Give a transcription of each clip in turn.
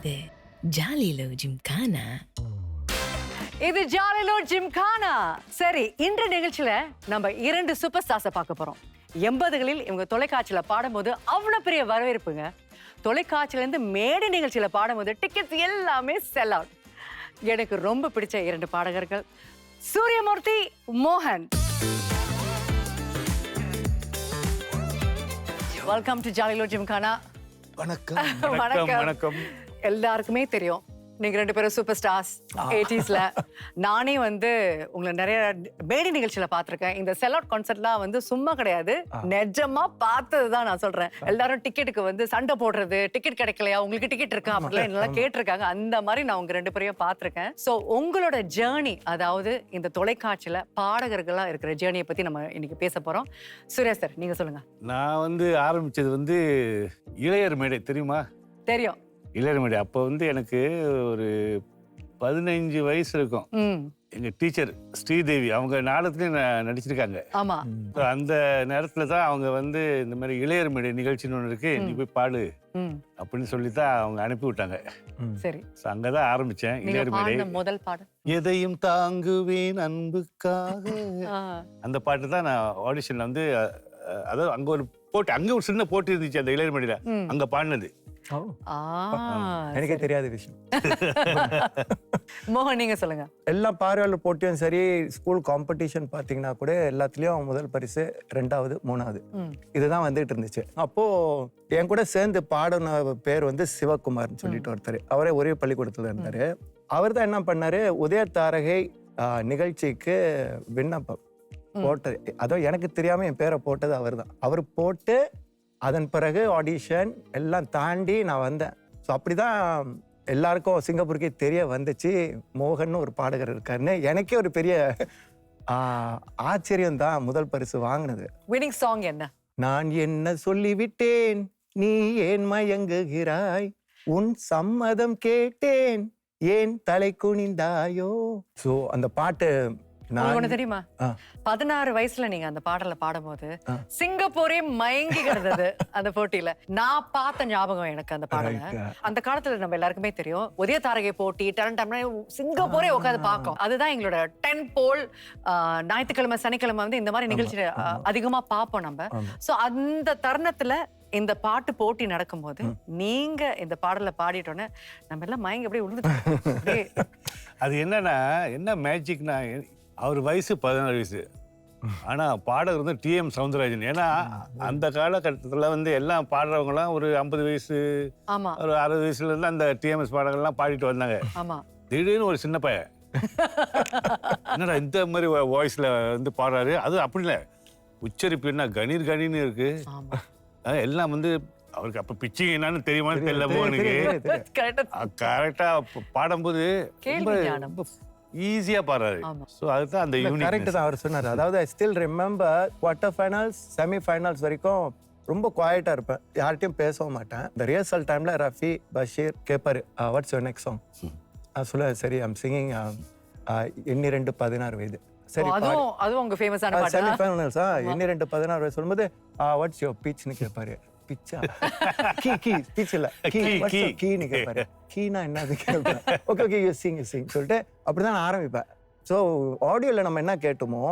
இது ஜாலிலோ ஜிம்கானா. இது ஜாலிலோ ஜிம்கானா. சரி, இன்று நிகழ்ச்சியில நம்ம 2 சூப்பர் ஸ்டார்ஸை பார்க்க போறோம். 80களில் இவங்க தொலைக்காட்சியில பாடும்போது அவ்வளவு பெரிய வரவேற்புங்க. தொலைக்காட்சியில இருந்து மேடை நிகழ்ச்சியில பாடும்போது டிக்கெட்ஸ் எல்லாமே செல் அவுட். எனக்கு ரொம்ப பிடிச்ச 2 பாடகர்கள் சூரியமூர்த்தி, மோகன். Welcome to jollyo gymkhana. வணக்கம். வணக்கம். எல்லாருக்குமே தெரியும் நீங்க 2 பேரும் சூப்பர் ஸ்டார்ஸ் 80ஸ்ல. நானே உங்களை நிறைய மேடை நிகழ்ச்சியில பாத்திருக்கேன். இந்த செல் அவுட் கான்சர்ட்லாம் சும்மா கிடையாது, நிஜமா பார்த்ததுதான் நான் சொல்றேன். எல்லாரும் டிக்கெட்டுக்கு சண்டை போடுறது, டிக்கெட் கிடைக்கலையா, உங்களுக்கு டிக்கெட் இருக்கா அப்படிலாம் என்னெல்லாம் கேட்டிருக்காங்க. அந்த மாதிரி நான் உங்க 2 பேரையும் பார்த்திருக்கேன். சோ உங்களோட ஜேர்னி, அதாவது இந்த தொலைக்காட்சியில பாடகர்களா இருக்கிற ஜேர்னியை பத்தி நம்ம இன்னைக்கு பேச போறோம். சூர்யா சார், நீங்க சொல்லுங்க. நான் ஆரம்பிச்சது இளையர் மேடை தெரியுமா? தெரியும். இளையர் மேடை அப்போ எனக்கு ஒரு 15 வயசு இருக்கும். எங்க டீச்சர் ஸ்ரீதேவி அவங்க நாடகத்துலயும் நடிச்சிருக்காங்க. ஆமா. அந்த நேரத்துல தான் அவங்க இந்த மாதிரி இளையர் மேடை நிகழ்ச்சின்னு ஒன்று இருக்கு, நீ போய் பாடு அப்படின்னு சொல்லித்தான் அவங்க அனுப்பி விட்டாங்க. சரி, அங்கதான் ஆரம்பிச்சேன் இளையர் மேடை. முதல் பாடு எதையும் தாங்குவேன் அன்புக்காக, அந்த பாட்டு தான் நான் ஆடிஷன்ல அதாவது அங்க ஒரு போட்டி, அங்க ஒரு சின்ன போட்டி இருந்துச்சு அந்த இளையர் மேடையில, அங்க பாடினது. எனக்கே தெரியாத விஷயம். மோகன், நீங்க சொல்லுங்க. எல்லா பார்வையாளர் போட்டியும் சரி, ஸ்கூல் காம்படிஷன் பாத்தீங்கன்னா கூட எல்லாத்துலயும் முதல் பரிசு, 2வது 3வது இதுதான் வந்துட்டு இருந்துச்சு. அப்போ என் கூட சேர்ந்து பாடின பேர் சிவகுமார்னு சொல்லிட்டு ஒருத்தர், அவரே ஒரே பள்ளிக்கூடத்துல இருந்தாரு. அவர் தான் என்ன பண்ணாரு, உதய தாரகை நிகழ்ச்சிக்கு விண்ணப்பம் போட்டது. அதுவும் எனக்கு தெரியாம என் பேரை போட்டது அவர் தான். அவர் போட்டு அதன் பிறகு ஆடிஷன் எல்லாம் தாண்டி நான் வந்தேன். ஸோ அப்படிதான் எல்லாருக்கும் சிங்கப்பூருக்கே தெரிய வந்துச்சு மோகன் ஒரு பாடகர் இருக்காருன்னு. எனக்கே ஒரு பெரிய ஆச்சரியம் தான் முதல் பரிசு வாங்கினது. வினிங் சாங் என்ன? நான் என்ன சொல்லிவிட்டேன், நீ ஏன் மயங்குகிறாய், உன் சம்மதம் கேட்டேன், ஏன் தலை குனிந்தாயோ. ஸோ அந்த பாட்டு தெரியுமா, 16 வயசுல நீங்க அந்த பாடல பாடும்போது சிங்கப்பூரே மயங்கி கிடந்தது அந்த போட்டியில. நான் பார்த்த ஞாபகம் எனக்கு அந்த பாடல. அந்த காலத்துல நம்ம எல்லாருக்குமே தெரியும், உதய தாரகை போட்டி சிங்கப்பூரே உட்காந்து பார்க்கும். அதுதான் எங்களோட 10 போல் ஞாயிற்றுக்கிழமை சனிக்கிழமை இந்த மாதிரி நிகழ்ச்சி அதிகமா பார்ப்போம் நம்ம. சோ அந்த தருணத்துல இந்த பாட்டு போட்டி நடக்கும்போது நீங்க இந்த பாடல பாடிட்டோன்னு நம்ம எல்லாம் மயங்கி அப்படியே விழுந்துட்டோம். அது என்னன்னா, என்ன மேஜிக்னா, அவர் வயசு 16 வயசு, ஆனா பாடகர் TM சவுந்தரராஜன். ஏன்னா அந்த காலகட்டத்துல எல்லாம் பாடுறவங்கலாம் ஒரு 50 வயசு, ஒரு 60 வயசுல இருந்து அந்த டிஎம்எஸ் பாடகர்லாம் பாடிட்டு வந்தாங்க. திடீர்னு ஒரு சின்ன பையன் என்னடா இந்த மாதிரி வாய்ஸ்ல பாடுறாரு. அது அப்படி இல்லை, உச்சரிப்பு என்ன கணீர் கணின்னு இருக்கு. எல்லாம் அவருக்கு அப்ப பிச்சிங் என்னன்னு தெரியுமான்னு தெரியல மோகனுக்கு. கரெக்டா பாடும்போது ரொம்ப ஈஸியா பாடுறாரு. சோ அதுதான் அந்த யூனிக். கரெக்ட் தான் அவர் சொன்னாரு. அதாவது ஐ still remember quarter finals, semi finals வரைக்கும் ரொம்ப குவாய்ட்டா இருப்பேன், யார்கிட்டயும் பேசவும் மாட்டேன். இந்த ரிஹர்சல் டைம்ல ரஃபி பஷீர் கேப்பாரு, வாட்ஸ் யுவர் நெக்ஸ்ட் சாங். சொல்ல சரி, ஐம் சிங்கிங் எண்ணி 2 16 வயது. சரி, அதுவும் உங்க ஃபேமஸான பாட்டு. செமி ஃபைனல்ஸ் எண்ணி 2 16 வயது சொல்லும்போது வாட்ஸ் யுவர் பிட்ச்னு கேட்பாரு. பிச்சா கீ பிட்ச் இல்ல, கீன்னு கேட்பாரு. கீனா என்னது கேட்பேன். ஓகே ஓகே யூ சிங் சொல்லிட்டு அப்படிதான் நான் ஆரம்பிப்பேன். ஸோ ஆடியோல நம்ம என்ன கேட்டோமோ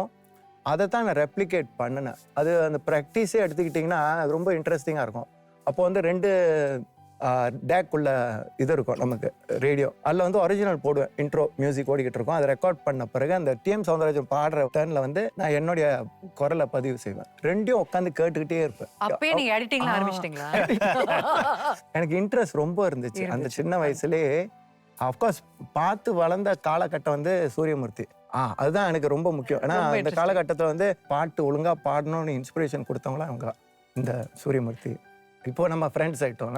அதை தான் நான் ரெப்ளிகேட் பண்ணினேன். அது அந்த ப்ராக்டிஸே எடுத்துக்கிட்டிங்கன்னா அது ரொம்ப இன்ட்ரெஸ்டிங்காக இருக்கும். அப்போ 2 டேக் உள்ள இது இருக்கும் நமக்கு ரேடியோ. அதில் ஒரிஜினல் போடுவேன், இன்ட்ரோ மியூசிக் ஓடிக்கிட்டு இருக்கும். அதை ரெக்கார்ட் பண்ண பிறகு அந்த TM சவுந்தரராஜன் பாடுற டர்ன்ல நான் என்னுடைய குரலை பதிவு செய்வேன். 2யும் உட்காந்து கேட்டுக்கிட்டே இருப்பேன். அப்பயே நீங்க எடிட்டிங்ல ஆரம்பிச்சிட்டீங்களா? எனக்கு இன்ட்ரெஸ்ட் ரொம்ப இருந்துச்சு அந்த சின்ன வயசுலேயே. அஃப்கோர்ஸ் பார்த்து வளர்ந்த காலகட்டம் சூரியமூர்த்தி. அதுதான் எனக்கு ரொம்ப முக்கியம். ஏன்னா இந்த காலகட்டத்தில் பாட்டு ஒழுங்கா பாடணும்னு இன்ஸ்பிரேஷன் கொடுத்தவங்களா அவங்க இந்த சூரியமூர்த்தி. இப்போ நம்ம ஃப்ரெண்ட்ஸ் ஆயிட்டோம்.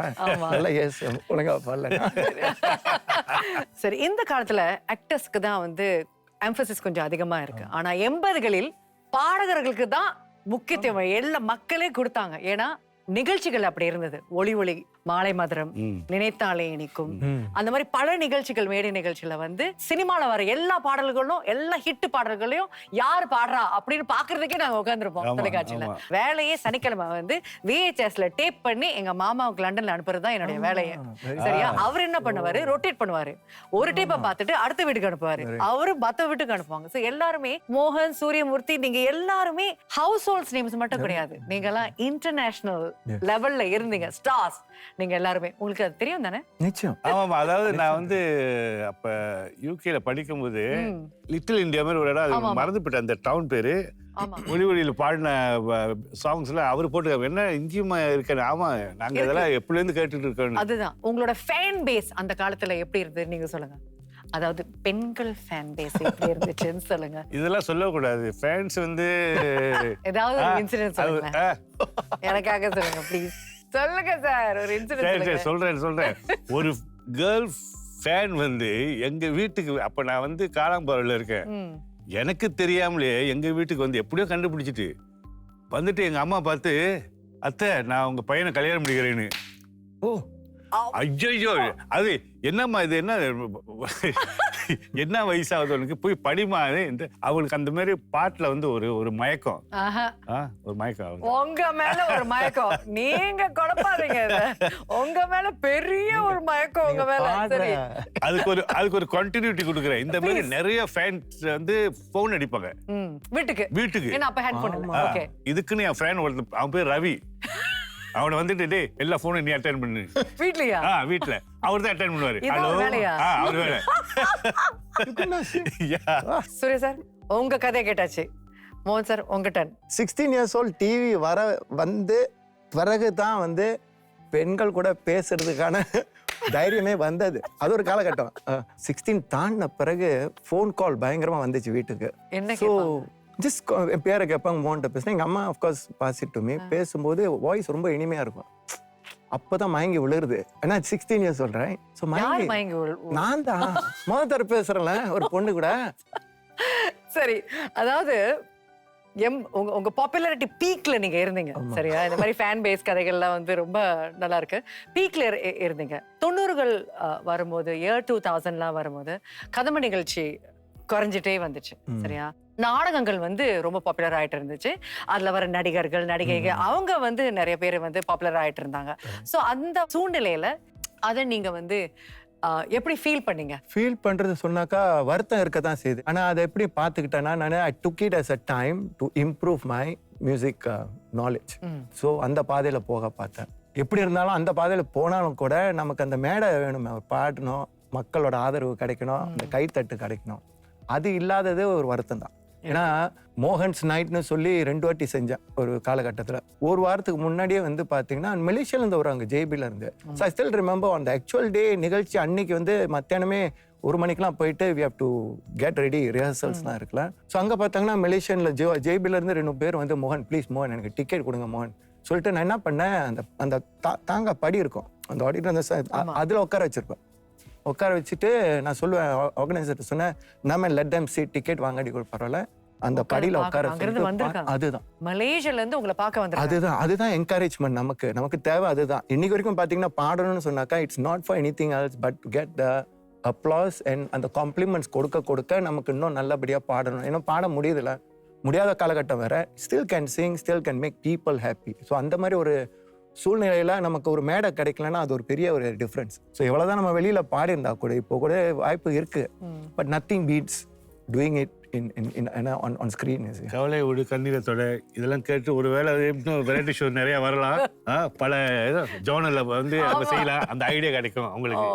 நல்லா ஒழுங்கா பாடல. சரி, இந்த காலத்துல ஆக்டர்ஸ்க்கு தான் எம்பசிஸ் கொஞ்சம் அதிகமா இருக்கு. ஆனா 80களில் பாடகர்களுக்கு தான் முக்கியத்துவம் எல்லா மக்களே கொடுத்தாங்க. ஏன்னா நிகழ்ச்சிகள் அப்படி இருந்தது. ஒளி ஒளி மாலை மதுரம், நினைத்தாலே இனிக்கும், அந்த மாதிரி பல நிகழ்ச்சிகள், மேடை நிகழ்ச்சியில வந்து சினிமால வர எல்லா பாடல்களும் எல்லா ஹிட் பாடல்களையும் யார் பாடுறா அப்படின்னு பாக்குறதுக்கே நாங்க உட்காந்துருப்போம் தொலைக்காட்சியில. வேலையே சனிக்கிழமை வந்து VHSல டேப் பண்ணி எங்க மாமாவுக்கு லண்டன்ல அனுப்புறதுதான் என்னுடைய வேலையை. சரியா? அவர் என்ன பண்ணுவாரு, ரொட்டேட் பண்ணுவாரு. ஒரு டேப்பை பார்த்துட்டு அடுத்த வீட்டுக்கு அனுப்புவாரு, அவரு மத்த வீட்டுக்கு அனுப்புவாங்க. சோ எல்லாருமே மோகன், சூரியமூர்த்தி, நீங்க எல்லாருமே ஹவுஸ் ஹோல்ட்ஸ் நேம்ஸ் மட்டும் கிடையாது, நீங்க எல்லாம் இன்டர்நேஷனல் லெவல்ல இருந்தீங்க, ஸ்டார்ஸ் நீங்க எல்லாருமே. உங்களுக்கு அது தெரியும் தானே? நிச்சயம். ஆமாமா. அதாவது நான் வந்து அப்ப யூகேல படிக்கும்போது லிட்டில் இந்தியா மாதிரி ஒரு இடம் மறந்து போயிட்டேன் அந்த டவுன் பேரு. ஒளி ஒளியில பாடின சாங்ஸ்ல அவரு போட்டு என்ன இங்கேயுமா இருக்க. ஆமா, நாங்க இதெல்லாம் எப்பல இருந்து கேட்டுட்டு இருக்கோம். அதுதான் உங்களோட ஃபேன் பேஸ் அந்த காலத்துல எப்படி இருந்தது நீங்க சொல்லுங்க. அதாவது பெண்கள் ஃபேன் பேஸ் எப்படி இருந்துச்சுன்னு சொல்லுங்க. இதெல்லாம் சொல்லக்கூடாது. ஃபேன்ஸ் வந்து ஏதாவது ஒரு இன்சிடென்ட் சொல்லுங்க, எனக்காக சொல்லுங்க ப்ளீஸ். சொல்லுங்க சார், ஒரு இன்சிடென்ட். சொல்றேன். ஒரு கேர்ள் ஃபேன் வந்து எங்க வீட்டுக்கு, அப்ப நான் வந்து காலாம்பாறையில இருக்கேன், எனக்கு தெரியாமலே எங்க வீட்டுக்கு வந்து எப்படியோ கண்டுபிடிச்சிட்டு வந்துட்டு எங்க அம்மா பார்த்து, அத்தை நான் உங்க பையனை கல்யாணம் பண்ணிக்கிறேன்னு. ஓ, ஐயோ, அது என்னம்மா இது, என்ன வயசாகுது உனக்கு, போய் படிமா. அவளுக்கு அந்த மாதிரி பாட்டுல வந்து ஒரு மயக்கம், ஒரு மயக்கம். உங்க மேல ஒரு மயக்கம், நீங்க குழப்பாதீங்க. உங்க மேல பெரிய ஒரு மயக்கம் உங்க மேல. சரி, அதுக்கு ஒரு கண்டினியூட்டி கொடுக்குறேன். இந்த மாதிரி நிறைய ஃபேன்ஸ் வந்து போன் அடிப்பாங்க வீட்டுக்கு. ஏன்னா அப்ப ஹெட்போன் இல்ல. ஓகே, இதுக்குன்னு என் ஃப்ரெண்ட் ஒருத்தன், அவன் பேர் ரவி, அவனை வந்துட்டு டேய் எல்லா போனும் நீ அட்டெண்ட் பண்ணு. வீட்லயா? வீட்ல அவர் தான் அட்டெண்ட் பண்ணுவாரு. ஹலோ, அவர் வேலை. சூர்யா சார், உங்க கதையை கேட்டாச்சு. மோகன் சார், உங்க டர்ன். 16 years old டிவி வந்து பிறகு தான் வந்து பெண்கள் கூட பேசுறதுக்கான தைரியமே வந்தது. அது ஒரு காலகட்டம். 16 தாண்டின பிறகு ஃபோன் கால் பயங்கரமா வந்துச்சு வீட்டுக்கு. என்ன ஸோ ஜஸ்ட் என் பேரை கேட்பாங்க, மோகன்ட்ட பேசினேன். எங்கள் அம்மா of course pass it to me. பேசும்போது வாய்ஸ் ரொம்ப இனிமையாக இருக்கும். அப்போதான் மயங்கி விழுருது. ஏன்னா 16 years சொல்கிறேன். ஸோ மயங்கி நான் தான் முதல் தர பேசுகிறேன்ல ஒரு பொண்ணு கூட. சரி, அதாவது உங்க பாப்புலாரிட்டி பீக்ல நீங்க இருந்தீங்க. சரியா? இந்த மாதிரி ஃபேன் பேஸ் கதைகள்லாம் வந்து ரொம்ப நல்லா இருக்கு. பீக்ல இருந்தீங்க. 90கள் வரும்போது, இயர் 2000லாம் வரும்போது கதம்ப நிகழ்ச்சி குறைஞ்சிட்டே வந்துச்சு. சரியா? நாடகங்கள் வந்து ரொம்ப பாப்புலர் ஆயிட்டு இருந்துச்சு. அதுல வர நடிகர்கள், நடிகைகள் அவங்க வந்து நிறைய பேர் வந்து பாப்புலர் ஆயிட்டு இருந்தாங்க. சோ அந்த சூழ்நிலையில அதை நீங்க வந்து எப்படி ஃபீல் பண்ணீங்க? ஃபீல் பண்றது சொன்னாக்கா வருத்தம் இருக்க தான் செய்யுது. ஆனா அதை எப்படி பார்த்துக்கிட்டேன்னா, நான் I took it as a time to improve my music knowledge. So அந்த பாதையில போக பார்த்தேன். எப்படி இருந்தாலும் அந்த பாதையில போனாலும் கூட நமக்கு அந்த மேடை வேணும், பாடணும், மக்களோட ஆதரவு கிடைக்கணும், அந்த கைத்தட்டு கிடைக்கணும். அது இல்லாதது ஒரு வருத்தம் தான். ஏன்னா மோகன்ஸ் நைட்னு சொல்லி 2 வாட்டி செஞ்சேன் ஒரு காலகட்டத்தில். ஒரு வாரத்துக்கு முன்னாடியே வந்து பார்த்தீங்கன்னா மலேசியாவிலேருந்து வருவாங்க, ஜேபில இருந்து. ஸோ ஐ ஸ்டில் ரிமெம்பர் அந்த ஆக்சுவல் டே நிகழ்ச்சி அன்னைக்கு வந்து மத்தியானமே 1 மணிக்கெலாம் போயிட்டு we have to get ready, ரிஹர்சல்ஸ்லாம் இருக்குல்ல. ஸோ அங்கே பார்த்தாங்கன்னா மலேசியனில் ஜேபில இருந்து 2 பேர் வந்து, மோகன் ப்ளீஸ் மோகன் எனக்கு டிக்கெட் கொடுங்க மோகன் சொல்லிட்டு நான் என்ன பண்ணேன், அந்த தாங்க படி இருக்கும் அந்த ஆடிட்டர், அந்த அதில் உட்கார வச்சிருப்பேன். உட்கார வச்சுட்டு நான் சொல்லுவேன் ஆர்கனைசர்கிட்ட சொன்னேன், நம்ம லெட் தம் சீட், டிக்கெட் வாங்கடி கூட பரவாயில்ல, அந்த படியில உட்கார. அதுதான் மலேசியால இருந்து உங்களை பார்க்க வந்தாங்க. அதுதான் என்கரேஜ்மெண்ட். நமக்கு தேவை அதுதான். இன்னைக்கு வரைக்கும் பாத்தீங்கன்னா பாடணும்னு சொன்னாக்கா it's not for anything else but to get the applause and அந்த காம்ப்ளிமெண்ட்ஸ் கொடுக்க நமக்கு இன்னும் நல்லபடியா பாடணும். ஏன்னா பாட முடியாத காலகட்டம் வேற. Still can sing, still can make people happy. So அந்த மாதிரி ஒரு சூழ்நிலையில நமக்கு ஒரு மேடை கிடைக்கலன்னா அது ஒரு பெரிய ஒரு டிஃப்ரென்ஸ். ஸோ எவ்வளவுதான் நம்ம வெளியில பாடியிருந்தா கூட இப்போ கூட வாய்ப்பு இருக்கு, but nothing beats doing it on screen. கவலை விடு, கண்ணீரத்தோட இதெல்லாம் கேட்டு ஒருவேளை வெரைட்டி ஷோ நிறைய வரலாம், பல ஜோனல்ல வந்து அதை செய்யலாம், அந்த ஐடியா கிடைக்கும் உங்களுக்கு.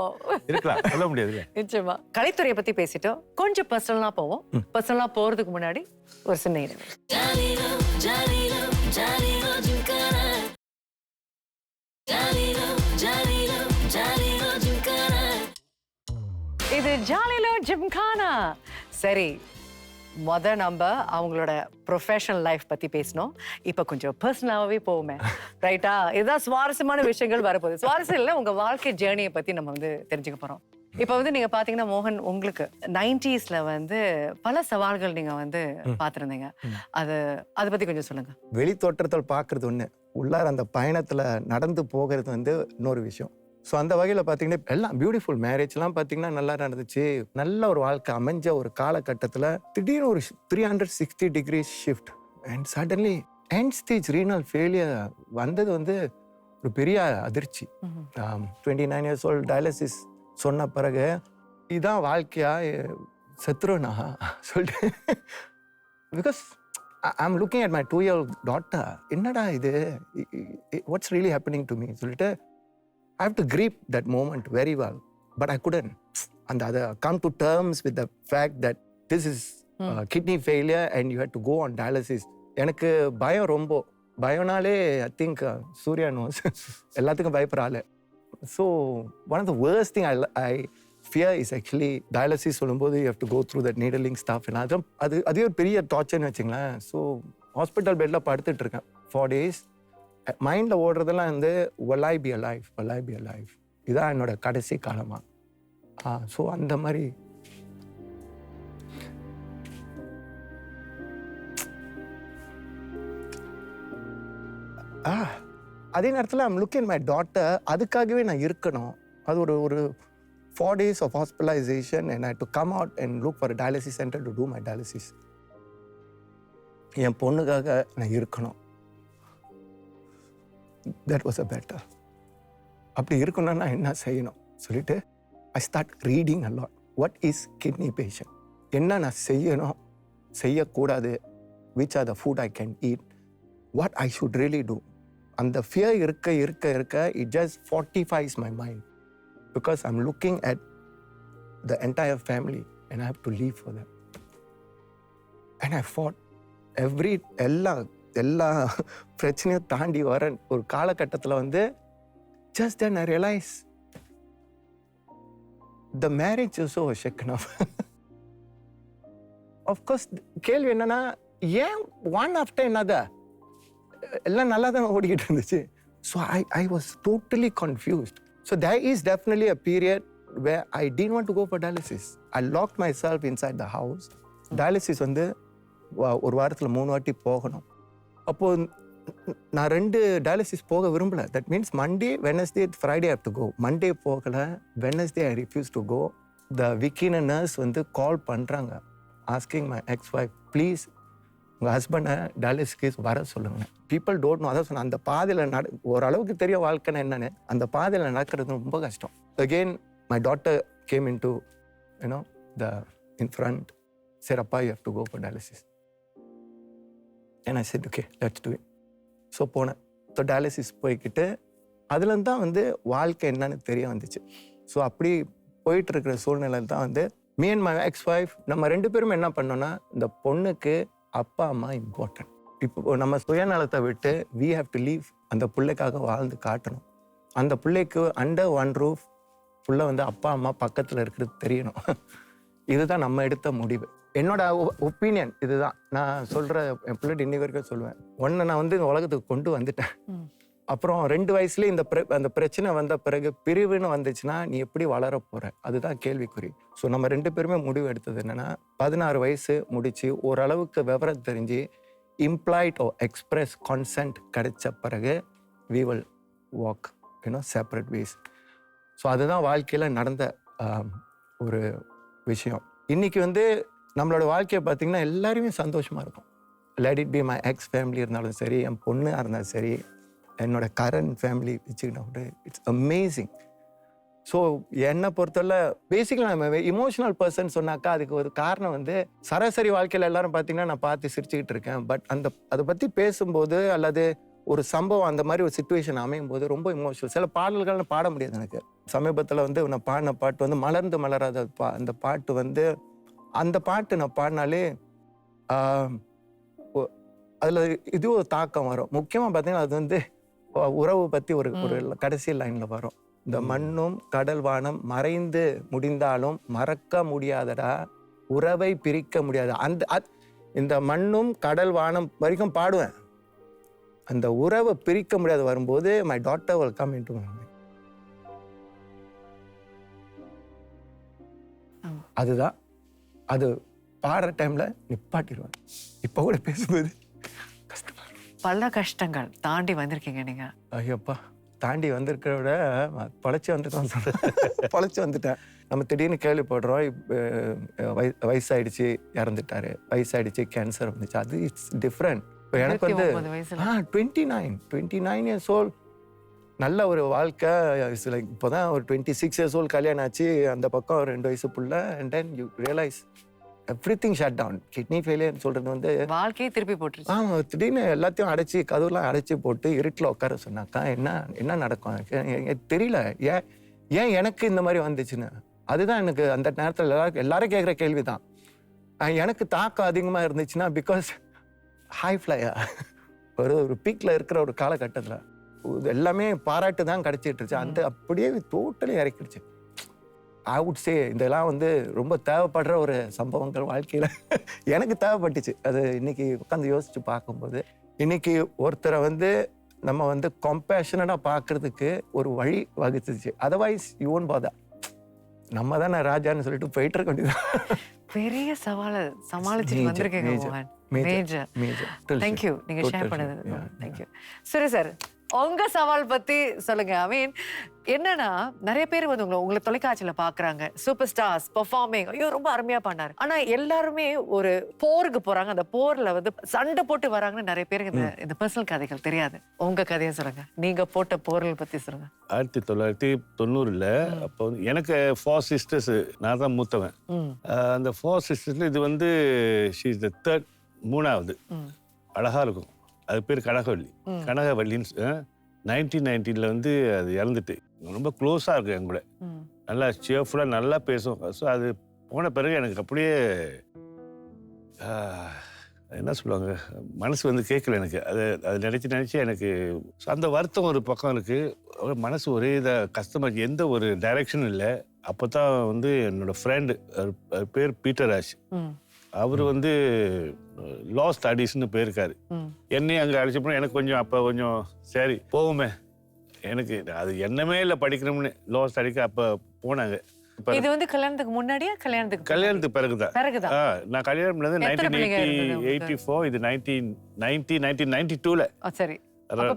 இருக்கலாம், சொல்ல முடியாது. நிச்சயமா. கலைத்துறையை பத்தி பேசிட்டோம், கொஞ்சம் பர்சனலா போவோம். பர்சனலா போறதுக்கு முன்னாடி ஒரு சின்ன இது ஜாலிலோ ஜிம்கானா. சரி, நம்ம அவங்களோட ப்ரொஃபஷனல் லைஃப் பத்தி பேசணும். இப்ப கொஞ்சம் பர்சனலாவே போவோமே, ரைட்டா? இதுதான் சுவாரஸ்யமான விஷயங்கள் வரப்போகுது. சுவாரஸ்யம் இல்லை, உங்க வாழ்க்கை ஜேர்னியை பத்தி நம்ம வந்து தெரிஞ்சுக்க போறோம். இப்ப வந்து நீங்க பாத்தீங்கன்னா மோகன், உங்களுக்கு 90ஸ்ல வந்து பல சவால்கள் நீங்க வந்து பாத்திருந்தீங்க. அத பத்தி கொஞ்சம் சொல்லுங்க. வெளி தோற்றத்தில் பார்க்கறது ஒண்ணு, உள்ளார அந்த பயணத்துல நடந்து போகிறது வந்து இன்னொரு விஷயம். ஸோ அந்த வகையில் பார்த்தீங்கன்னா எல்லாம் பியூட்டிஃபுல் மேரேஜ்லாம் பார்த்தீங்கன்னா நல்லா நடந்துச்சு. நல்ல ஒரு வாழ்க்கை அமைஞ்ச ஒரு காலகட்டத்தில் திடீர்னு ஒரு 360 degrees shift and suddenly end stage renal failure வந்தது வந்து ஒரு பெரிய அதிர்ச்சி. 29 இயர்ஸ் ஓல்ட் டயாலிசிஸ் சொன்ன பிறகு இதான் வாழ்க்கையா செத்துருனா சொல்லிட்டு because I am looking at my 2-year-old daughter. என்னடா இது, what's really happening to me சொல்லிட்டு I have to grip that moment very well, but I couldn't. And come to terms with the fact that this is kidney failure and you had to go on dialysis. எனக்கு பயம் ரொம்ப பயம்னாலே I think Surya knows எல்லாத்துக்கும் பயப்படுறாள். So one of the worst thing I fear is actually dialysis சொல்லும்போது you have to go through that needling stuff. அதே ஒரு பெரிய டார்ச்சர்னு வச்சுங்களேன். ஸோ ஹாஸ்பிட்டல் பெட்டில் படுத்துட்டு இருக்கேன் 4 days. மைண்டில் ஓடுறதெல்லாம் வந்து will I be alive இதான் என்னோட கடைசி காலமா. ஸோ அந்த மாதிரி அதே நேரத்தில் ஐம் லுக்கிங் மை டாட்டர். அதுக்காகவே நான் இருக்கணும். அது ஒரு 4 days of hospitalization and I had to come out and look for a dialysis center to do my dialysis. என் பொண்ணுக்காக நான் இருக்கணும். That was a better. அப்படி இருக்கணும்னா நான் என்ன செய்யணும் சொல்லிட்டு I start reading a lot. What is kidney patient? என்ன நான் செய்யணும், செய்யக்கூடாது, which are the food I can eat, what I should really do. அந்த fear இருக்க it just fortifies my mind because I'm looking at the entire family and I have to live for them. And I fought எல்லா பிரச்சனையும் தாண்டி வர ஒரு காலகட்டத்தில் வந்து just then I realized the marriage also was shaken up. Of course கேள்வி என்னன்னா, ஏன் one after another எல்லாம் நல்லா தான் ஓடிக்கிட்டு இருந்துச்சு. So I was totally confused. So there is definitely a period where I didn't want to go for dialysis. I locked myself inside the house. Dialysis வந்து ஒரு வாரத்தில் 3 வாட்டி போகணும். அப்போது நான் 2 டயாலிசிஸ் போக விரும்பலை. That means Monday, Wednesday, Friday have to go. Monday போகலை, Wednesday I refuse to go. The விக்கின நர்ஸ் வந்து கால் பண்ணுறாங்க asking my ex wife, please உங்கள் ஹஸ்பண்டை டயாலிசிஸ்க்கு வர சொல்லுங்கள். People don't know. அதான் சொன்னேன், அந்த பாதையில் ஓரளவுக்கு தெரிய வாழ்க்கைன்னு என்னென்னு. அந்த பாதையில் நடக்கிறது ரொம்ப கஷ்டம். Again my daughter came in to you know in front, சரி அப்பா you have to go for dialysis. And I said, okay, let's do it. So போனேன். ஸோ டயாலிசிஸ் போய்கிட்டு அதுலேருந்து தான் வந்து வாழ்க்கை என்னன்னு தெரிய வந்துச்சு. ஸோ அப்படி போயிட்டுருக்கிற சூழ்நிலையில் தான் வந்து me and my ex wife நம்ம 2 பேரும் என்ன பண்ணோன்னா, இந்த பொண்ணுக்கு அப்பா அம்மா இம்பார்ட்டன்ட். இப்போ நம்ம சுயநலத்தை விட்டு we have to live. அந்த பிள்ளைக்காக வாழ்ந்து காட்டணும். அந்த பிள்ளைக்கு அண்டர் ஒன் ரூஃப் ஃபுல்லாக வந்து அப்பா அம்மா பக்கத்தில் இருக்கிறது தெரியணும். இதுதான் நம்ம எடுத்த முடிவு. என்னோட ஒப்பீனியன் இதுதான். நான் சொல்கிற என் பிள்ளைட்டு இன்னி வரைக்கும் சொல்லுவேன், ஒன்று நான் வந்து இந்த உலகத்துக்கு கொண்டு வந்துட்டேன். அப்புறம் 2 வயசுலேயே அந்த பிரச்சனை வந்த பிறகு பிரிவுன்னு வந்துச்சுன்னா நீ எப்படி வளர போகிற, அதுதான் கேள்விக்குறி. ஸோ நம்ம 2 பேருமே முடிவு எடுத்தது என்னென்னா, 16 வயசு முடித்து ஓரளவுக்கு விவரம் தெரிஞ்சு இம்ப்ளாய்ட் ஓ எக்ஸ்பிரஸ் கான்சென்ட் கிடைச்ச பிறகு we will walk separate ways. So அதுதான் வாழ்க்கையில் நடந்த ஒரு விஷயம். இன்றைக்கி வந்து நம்மளோட வாழ்க்கையை பார்த்திங்கன்னா எல்லாருமே சந்தோஷமாக இருக்கும். Let it be my X family இருந்தாலும் சரி, என் பொண்ணாக இருந்தாலும் சரி, என்னோட கரண்ட் ஃபேமிலி வச்சுக்கிட்டா கூட இட்ஸ் அமேசிங். ஸோ என்னை பொறுத்தவரை பேசிக்கலாக நம்ம இமோஷனல் பர்சன் சொன்னாக்கா அதுக்கு ஒரு காரணம் வந்து சராசரி வாழ்க்கையில் எல்லாரும் பார்த்திங்கன்னா நான் பார்த்து சிரிச்சுக்கிட்டு இருக்கேன். பட் அதை பற்றி பேசும்போது அல்லது ஒரு சம்பவம் அந்த மாதிரி ஒரு சிச்சுவேஷன் அமையும் போது ரொம்ப இமோஷனல். சில பாடல்கள் பாட முடியாது எனக்கு. சமீபத்தில் வந்து நான் பாடின பாட்டு வந்து மலர்ந்து மலராத அந்த பாட்டு வந்து அந்த பாட்டு நான் பாடினாலே அதில் இது ஒரு தாக்கம் வரும். முக்கியமாக பார்த்தீங்கன்னா அது வந்து உறவு பற்றி ஒரு கடைசி லைனில் வரும். இந்த மண்ணும் கடல் வானம் மறைந்து முடிந்தாலும் மறக்க முடியாதடா, உறவை பிரிக்க முடியாது. இந்த மண்ணும் கடல் வானம் வரைக்கும் பாடுவேன். அந்த உறவை பிரிக்க முடியாது வரும்போது my daughter will come into my mind. அதுதான் அது பாடுற டைம்ல நிப்பாட்டிடுவேன். இப்போ கூட பேசும்போது கஷ்டமா பல கஷ்டங்கள் தாண்டி வந்திருக்கீங்க நீங்க. ஐயோப்பா, தாண்டி வந்திருக்கிறத விட பழச்சி வந்துட்டோம். பழச்சி வந்துட்டேன். நம்ம திடீர்னு கேள்விப்படுறோம் வயசாயிடுச்சு, இறந்துட்டாரு, வயசாயிடுச்சு, கேன்சர் வந்துச்சு. அது இட்ஸ் டிஃப்ரெண்ட். இப்போ எனக்கு வந்து 29 இயர்ஸ் ஓல்ட், நல்ல ஒரு வாழ்க்கை. லைக் இப்போதான் ஒரு 26 இயர்ஸ் ஓல்ட் கல்யாணம் ஆச்சு, அந்த பக்கம் 2 வயசு புள்ள. And then you realise everything shut down. Kidney failure சொல்றது வந்து வாழ்க்கையை திருப்பி போட்டுருச்சு. திடீர்னு எல்லாத்தையும் அடைச்சி கதவுலாம் அடைச்சி போட்டு இருட்டில் உட்கார சொன்னாக்கா என்ன நடக்கும் எனக்கு தெரியல. ஏன் எனக்கு இந்த மாதிரி வந்துச்சுன்னு. அதுதான் எனக்கு அந்த நேரத்தில் எல்லாரும் கேட்குற கேள்வி தான். எனக்கு தாக்கம் அதிகமாக இருந்துச்சுன்னா பிகாஸ் ஹை ஃப்ளையா ஒரு பீக்கில் இருக்கிற ஒரு காலகட்டத்தில் எல்லாமே பாராட்டு தான் கிடைச்சிட்டு இருச்சு. அந்த அப்படியே டோட்டலி இறக்கிடுச்சு. ஐ வுட் சே இதெல்லாம் வந்து ரொம்ப தேவைப்படுற ஒரு சம்பவங்கள் வாழ்க்கையில் எனக்கு தேவைப்பட்டுச்சு. அது இன்னைக்கு உட்காந்து யோசிச்சு பார்க்கும்போது இன்னைக்கு ஒருத்தரை வந்து நம்ம வந்து கம்பேஷனடாக பார்க்கறதுக்கு ஒரு வழி வகுத்துச்சு. Otherwise you won't bother. நம்ம தானே ராஜான்னு சொல்லிட்டு போயிட்டு இருக்க வேண்டியது. பெரிய சவாலை சமாளிச்சுட்டு வந்திருக்கீங்க மோகன். மேஜர். தேங்க்யூ நீங்க ஷேர் பண்ணது. தேங்க்யூ. சரி சார், உங்க சவால் பத்தி சொல்லுங்க. ஐ மீன் என்னன்னா, நிறைய பேர் வந்து உங்களை தொலைக்காட்சியில பாக்குறாங்க, சூப்பர் ஸ்டார்ஸ் பெர்ஃபார்மிங், ஐயோ ரொம்ப அருமையா பண்ணாரு. ஆனா எல்லாருமே ஒரு போருக்கு போறாங்க, அந்த போர்ல வந்து சண்டை போட்டு வராங்கன்னு நிறைய பேருக்கு இந்த பர்சனல் கதைகள் தெரியாது. உங்க கதையை சொல்லுங்க, நீங்க போட்ட போர்கள் பத்தி சொல்லுங்க. 1990 அப்போ எனக்கு 4 சிஸ்டர்ஸ், நான் தான் மூத்தவன். அந்த 4 சிஸ்டர்ஸ்ல இது வந்து ஷீ இஸ் தி தேர்ட், மூணாவது. அழகா இருக்கும். அது பேர் கனகவல்லின்னு. 1990 வந்து அது இறந்துட்டு. ரொம்ப க்ளோஸாக இருக்கும் என் கூட, நல்லா சியர்ஃபுல்லாக நல்லா பேசும். ஸோ அது போன பிறகு எனக்கு அப்படியே என்ன சொல்லுவாங்க, மனசு வந்து கேட்கல எனக்கு. அது நினச்சி எனக்கு அந்த வருத்தம் ஒரு பக்கம் இருக்குது. மனசு ஒரே இதாக கஷ்டமாக, எந்த ஒரு டைரக்ஷனும் இல்லை. அப்போ தான் வந்து என்னோட ஃப்ரெண்டு, பேர் பீட்டராஜ், அவர் வந்து லா ஸ்டடீஸ்ன்னு போயிருக்காரு. என்னையும் அங்கே அழைச்சி போனால் எனக்கு கொஞ்சம் அப்போ கொஞ்சம் சரி போகுமே, எனக்கு அது என்னமே இல்லை படிக்கணும்னு லா ஸ்டடிக்கு அப்போ போனாங்க. இது வந்து கல்யாணத்துக்கு முன்னாடியா கல்யாணத்துக்கு பிறகுதான். நான் கல்யாணம் பண்ணது 1984, இது 1992. சரி,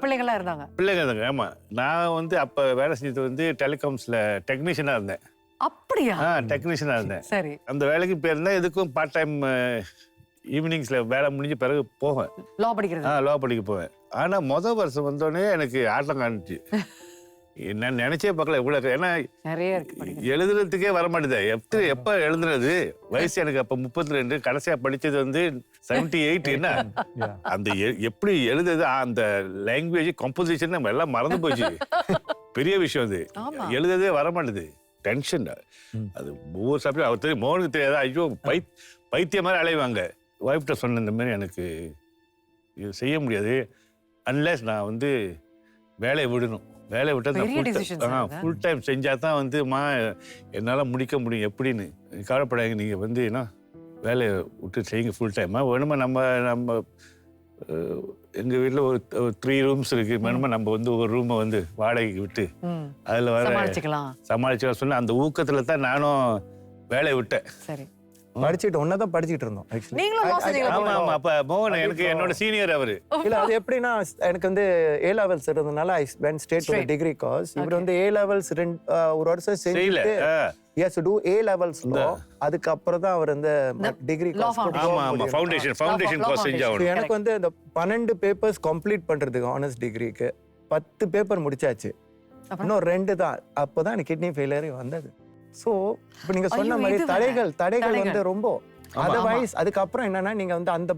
பிள்ளைங்களா இருந்தாங்க. பிள்ளைங்க இருந்தாங்க. ஆமா, நான் வந்து அப்ப வேலை செஞ்சது வந்து டெலிகாம்ஸ்ல டெக்னீஷியனா இருந்தேன். அப்படியா? டெக்னீஷியனா இருந்தேன். சரி. அந்த வேலைக்கு போயிருந்தா எதுக்கும் பார்ட் டைம் ஈவினிங்ஸ்ல வேலை முடிஞ்ச பிறகு போவேன், லா படிக்கிறது. லா படிக்க போவேன். ஆனா முதல் வருஷம் வந்தோடனே எனக்கு ஆட்டம் காணிச்சு. நான் நினைச்சே பார்க்கல இவ்வளவு. ஏன்னா நிறைய இருக்கு, எழுதுறதுக்கே வர மாட்டேது. எப்ப எழுதுறது? வயசு எனக்கு அப்ப 32. கடைசியா படிச்சது வந்து 78. என்ன அந்த எப்படி எழுதுறது, அந்த லாங்குவேஜ் கம்போசிஷன் நம்ம எல்லாம் மறந்து போச்சு. பெரிய விஷயம் அது. எழுதுறதே வர மாட்டேது. டென்ஷன். அது ஒவ்வொரு சப்ஜெக்ட் அவர் தெரியும், மோகனுக்கு தெரியாதா? ஐயோ பைத்திய மாதிரி அலைவாங்க. ஒய்ஃப்ட்ட சொன்ன இந்த மாதிரி எனக்கு இது செய்ய முடியாது, அன்லெஸ் நான் வந்து வேலையை விடணும். வேலையை விட்டால் ஃபுல் டைம் செஞ்சால் தான் வந்து என்னால் முடிக்க முடியும். எப்படின்னு கவலைப்படாங்க, நீங்கள் வந்து என்ன வேலையை விட்டு செய்யுங்க ஃபுல் டைமாக. வேணுமா நம்ம எங்கள் வீட்டில் ஒரு 3 ரூம்ஸ் இருக்கு, வேணுமா நம்ம வந்து ஒரு ரூமை வந்து வாடகைக்கு விட்டு அதில் வர சமாளிச்சுக்கலாம் சொன்ன அந்த ஊக்கத்தில் தான் நானும் வேலையை விட்டேன். சரி, படிச்சுட்டு ஒன்னதான் படிச்சுட்டு இருந்தோம். ஆமா ஆமா. அப்ப மோகன் எனக்கு என்னோட சீனியர் அவரு. இல்ல அது எப்படின்னா, எனக்கு வந்து A levels இருந்ததுனால I went straight to the degree course. இவர் வந்து A levels ஒரு வருஷம் செஞ்சுட்டு he has to do A levels law. அதுக்கு அப்புறம் தான் அவர் வந்து டிகிரி கோர்ஸ். ஆமா ஆமா, ஃபவுண்டேஷன் கோர்ஸ் செஞ்சாங்க. எனக்கு வந்து இந்த 12 பேப்பர்ஸ் கம்ப்ளீட் பண்றதுக்கு ஆனர்ஸ் டிகிரிக்கு 10 பேப்பர் முடிச்சாச்சு. இன்னும் 2 தான். அப்பதான் எனக்கு கிட்னி ஃபெயிலியர் வந்தது. சோ இப்போ நீங்க சொன்ன மாதிரி தடைகள் வந்து ரொம்ப. அதர்வைஸ் அதுக்கப்புறம் என்னன்னா, நீங்க வந்து அந்த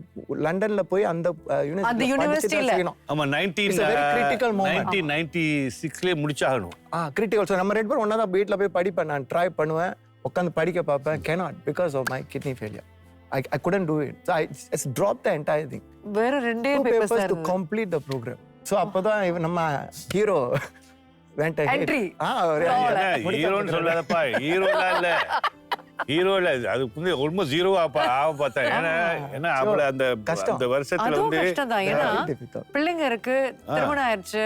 லண்டன்ல போய் அந்த யூனிவர்சிட்டில ஆமா 1996ல முடிச்சாகணும். கிரிட்டிக்கல். ஸோ நம்ம 2 பேரும் ஒன்னா தான் வீட்டில் போய் படிப்பேன். நான் ட்ரை பண்ணுவேன், உட்காந்து படிக்க பார்ப்பேன். cannot because of my kidney failure. I couldn't do it. So I just dropped the entire thing. வேற 2 papers to complete the program. So அப்பதான் நம்ம ஹீரோ ஹீரோன்னு சொல்லாதப்பா, ஹீரோ இல்ல, அது வந்து ஆல்மோஸ்ட் 0 ஆக பார்த்தேன். ஏன்னா அவள அந்த வருஷத்துல வந்து பிள்ளைங்க இருக்கு, திருமணம் ஆயிடுச்சு,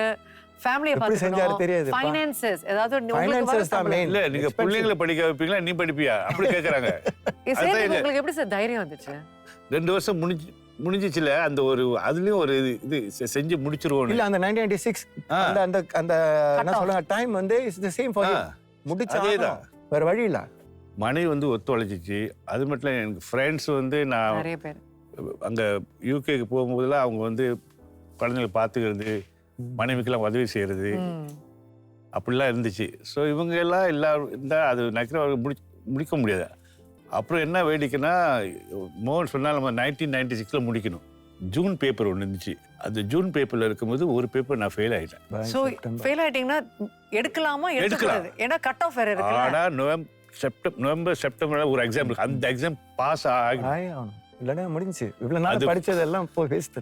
ஃபேமிலியை எப்படி செஞ்சாரு பாத்துக்கணும் தெரியாது. ஃபைனான்சஸ் ஏதாவது Finances தான் main. இல்ல நீங்க பிள்ளைங்களை படிக்க வைப்பீங்களா நீ படிப்பியா அப்படி கேக்குறாங்க. உங்களுக்கு எப்படி சார் தைரியம் வந்துச்சு? 2 வருஷம் முடிஞ்சிச்சுல அந்த ஒரு அதுலயும் ஒரு இது செஞ்சு முடிச்சிருவோம். இல்ல அந்த 1996 அந்த அந்த அந்த என்ன சொல்லுங்க டைம் வந்து is the same for you. முடிச்சா அதேதான். வேற வழி இல்ல. மனைவி வந்து ஒத்துழைச்சிச்சு. அது மட்டும் இல்ல எனக்கு ஃப்ரெண்ட்ஸ் வந்து நான் நிறைய பேர் அங்க யூகேக்கு போகும்போதெல்லாம் அவங்க வந்து குழந்தைகளை பார்த்துக்கிறது மனைவிக்கெல்லாம் உதவி செய்யறது அப்படிலாம் இருந்துச்சு. ஸோ இவங்க எல்லாம் இருந்தால் அது நக்கிற முடிக்க முடியாது. அப்புறம் என்ன வேடிக்கைன்னா மோகன் சொன்னால் நம்ம 1996 முடிக்கணும். ஜூன் பேப்பர் ஒன்று இருந்துச்சு. அந்த ஜூன் பேப்பரில் இருக்கும்போது ஒரு பேப்பர் நான் ஃபெயில் ஆகிட்டேன். ஸோ ஃபெயில் ஆகிட்டீங்கன்னா எடுக்கலாமா? எடுக்கலாம். ஏன்னா கட் ஆஃப் வேறு இருக்கு. ஆனால் நவம்பர் செப்டம்பர் ஒரு எக்ஸாம் இருக்கு. அந்த எக்ஸாம் பாஸ் ஆகணும். இல்லைன்னா முடிஞ்சு இவ்வளோ நாள் படித்ததெல்லாம் போய் வேஸ்ட்.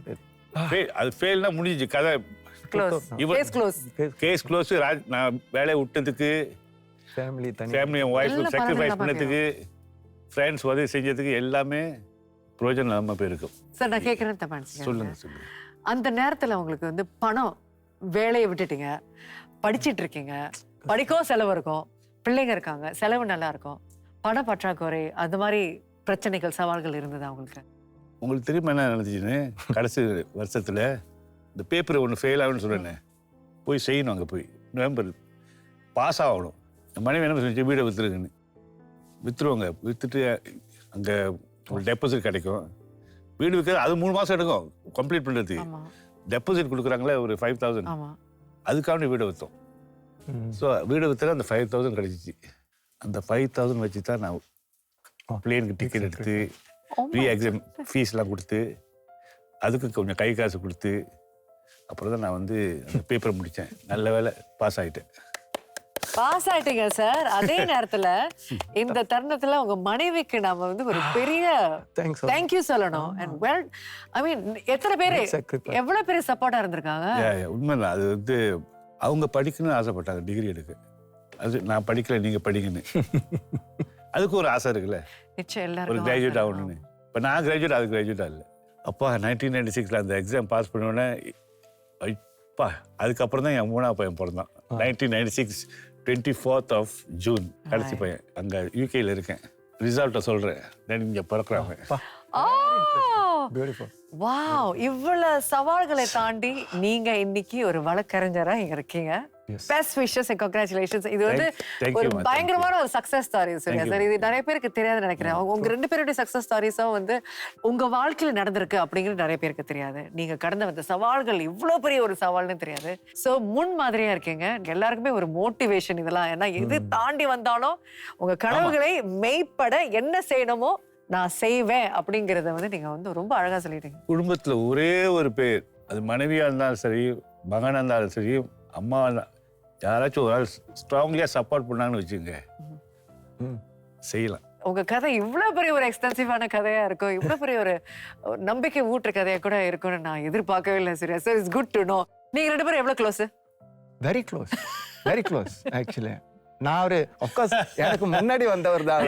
அது ஃபெயில்னா முடிஞ்சிச்சு கதை. Case close. நான் வேலையை விட்டதுக்கு ஃபேமிலி ஒய்ஃப் சாக்ரிஃபைஸ் பண்ணதுக்கு ஃப்ரெண்ட்ஸ் உதவி செஞ்சதுக்கு எல்லாமே பிரயோஜனம் இல்லாமல் போயிருக்கும். சார் நான் கேட்குறேன் தப்பா சொல்லுங்க. அந்த நேரத்தில் உங்களுக்கு வந்து பணம் வேலையை விட்டுட்டீங்க, படிச்சிட்டு இருக்கீங்க, படிக்கவும் செலவு இருக்கும், பிள்ளைங்க இருக்காங்க, செலவு நல்லா இருக்கும், பண பற்றாக்குறை அந்த மாதிரி பிரச்சனைகள் சவால்கள் இருந்ததா உங்களுக்கு? உங்களுக்கு தெரியுமா என்ன நடந்துச்சுன்னு? கடைசி வருஷத்தில் இந்த பேப்பர் ஒன்று ஃபெயில் ஆகுன்னு சொல்கிறேன்னு போய் செய்யணும். அங்கே போய் நவம்பர் பாஸ் ஆகணும். மனைவி என்ன செஞ்சு வீடை விற்றுருக்குன்னு விற்றுருவாங்க. விற்றுட்டு அங்கே ஒரு டெபாசிட் கிடைக்கும். வீடு விற்கிறது அது 3 மாதம் எடுக்கும் கம்ப்ளீட் பண்ணுறதுக்கு. டெபாசிட் கொடுக்குறாங்களே ஒரு 5000. அதுக்காக வீடை விற்றோம். ஸோ வீடை விற்று அந்த 5000 கிடைச்சிச்சு. அந்த 5000 வச்சு தான் நான் பிளேனுக்கு டிக்கெட் எடுத்து ரீ எக்ஸாம் ஃபீஸ்லாம் கொடுத்து அதுக்கு கொஞ்சம் கை காசு கொடுத்து அப்புறம் தான் நான் வந்து அந்த பேப்பரை முடித்தேன். நல்ல வேலை பாஸ் ஆகிட்டேன். பாஸ் ஆயிட்டீங்க சார். அதே நேரத்துல இந்த தருணத்துல உங்க மனைவிக்கு நாம வந்து ஒரு பெரிய தேங்க்யூ சொல்லணும். அண்ட் வெல் ஐ மீன் எத்தனை பேர் எவ்வளவு பெரிய சப்போர்ட்டா இருந்திருக்காங்க. உண்மைதான். அது வந்து அவங்க படிக்கணும்னு ஆசைப்பட்டாங்க டிகிரி எடுக்க. அது நான் படிக்கல நீங்க படிக்கன்னு. அதுக்கு ஒரு ஆசை இருக்குல்ல, ஒரு கிராஜுவேட் ஆகணும்னு. இப்போ நான் கிராஜுவேட் அது கிராஜுவேட் ஆகல. அப்பா 1996 அந்த எக்ஸாம் பாஸ் பண்ணோடனே அப்பா அதுக்கப்புறம் தான் என் 3ஆவது பையன் பிறந்தான். 1996 24th of June கடைசி பையன். அங்கே யூகேயில் இருக்கேன். ரிசல்ட்டை சொல்கிறேன். இங்கே பிறக்கிறாங்க. வாவ், இவ்வளவு சவால்களை தாண்டி நீங்க இன்னைக்கு ஒரு வழக்கறிஞரா இங்க இருக்கீங்க. Best wishes and congratulations. இது வந்து ஒரு பயங்கரமான ஒரு சக்சஸ் ஸ்டாரி சூர்யா சார். இது நிறைய பேருக்கு தெரியாதுன்னு நினைக்கிறேன். உங்க 2 பேருடைய சக்சஸ் ஸ்டாரிஸும் வந்து உங்க வாழ்க்கையில நடந்திருக்கு அப்படிங்கிறது நிறைய பேருக்கு தெரியாது. நீங்க கடந்து வந்த சவால்கள் இவ்வளவு பெரிய ஒரு சவால்னு தெரியாது. சோ முன் மாதிரியா இருக்கீங்க. எல்லாருக்குமே ஒரு மோட்டிவேஷன் இதெல்லாம். ஏன்னா எது தாண்டி வந்தாலும் உங்க கனவுகளை மெய்ப்பட என்ன செய்யணுமோ நான் செய்வேன் அப்படிங்கறத வந்து நீங்க வந்து ரொம்ப அழகா சொல்லிட்டீங்க. குடும்பத்துல ஒரே ஒரு பேர், அது மனைவியா இருந்தாலும் சரி, மகனா இருந்தாலும் சரி, அம்மாவா இருந்தாலும் யாராச்சும் ஒரு ஆள் ஸ்ட்ராங்லியா சப்போர்ட் பண்ணாங்கன்னு வச்சுங்க, செய்யலாம். உங்க கதை இவ்வளவு பெரிய ஒரு எக்ஸ்டென்சிவான கதையா இருக்கும், இவ்வளவு பெரிய ஒரு நம்பிக்கை ஊற்று கதையா கூட இருக்கும்னு நான் எதிர்பார்க்கவே இல்லை. சரி sir, it's good to know. நீங்க 2 பேரும் எவ்வளவு close? Very close, very close. Actually நான் ஒரு ஆஃப்கோர்ஸ் எனக்கு முன்னாடி வந்தவர் தான்.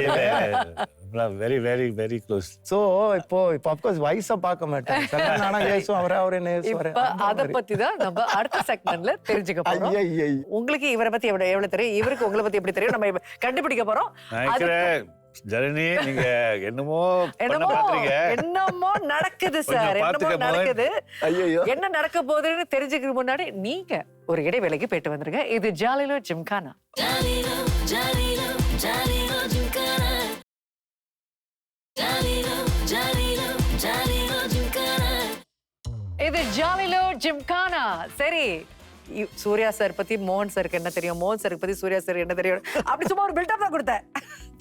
Very very very close. So இப்போ ஆஃப்கோர்ஸ் வயசா பார்க்க மாட்டேன். நானா ஏசும் அவரே நேசுவாரு. இப்ப அத பத்தி தான் நம்ம அடுத்த செக்மெண்ட்ல தெரிஞ்சுக்க போறோம். உங்களுக்கு இவரை பத்தி எவ்வளவு தெரியும், இவருக்கு உங்களை பத்தி எப்படி தெரியும், நம்ம கண்டுபிடிக்க போறோம். ஜனனி, நீங்க என்னமோ நடக்குது சார், என்னமோ நடக்குது. என்ன நடக்க போகுதுன்னு தெரிஞ்சுக்கிறதுக்கு முன்னாடி நீங்க ஒரு இடைவேளைக்கு போயிட்டு வந்துருங்க. இது ஜாலிலோ ஜிம்கானா. இது ஜாலிலோ ஜிம்கானா. சரி, சூர்யா சார் பத்தி மோகன் சாருக்கு என்ன தெரியும், மோகன் சாருக்கு பத்தி சூர்யா சார் என்ன தெரியும், அப்படி சும்மா ஒரு பில்டப் தான் கொடுத்தேன்.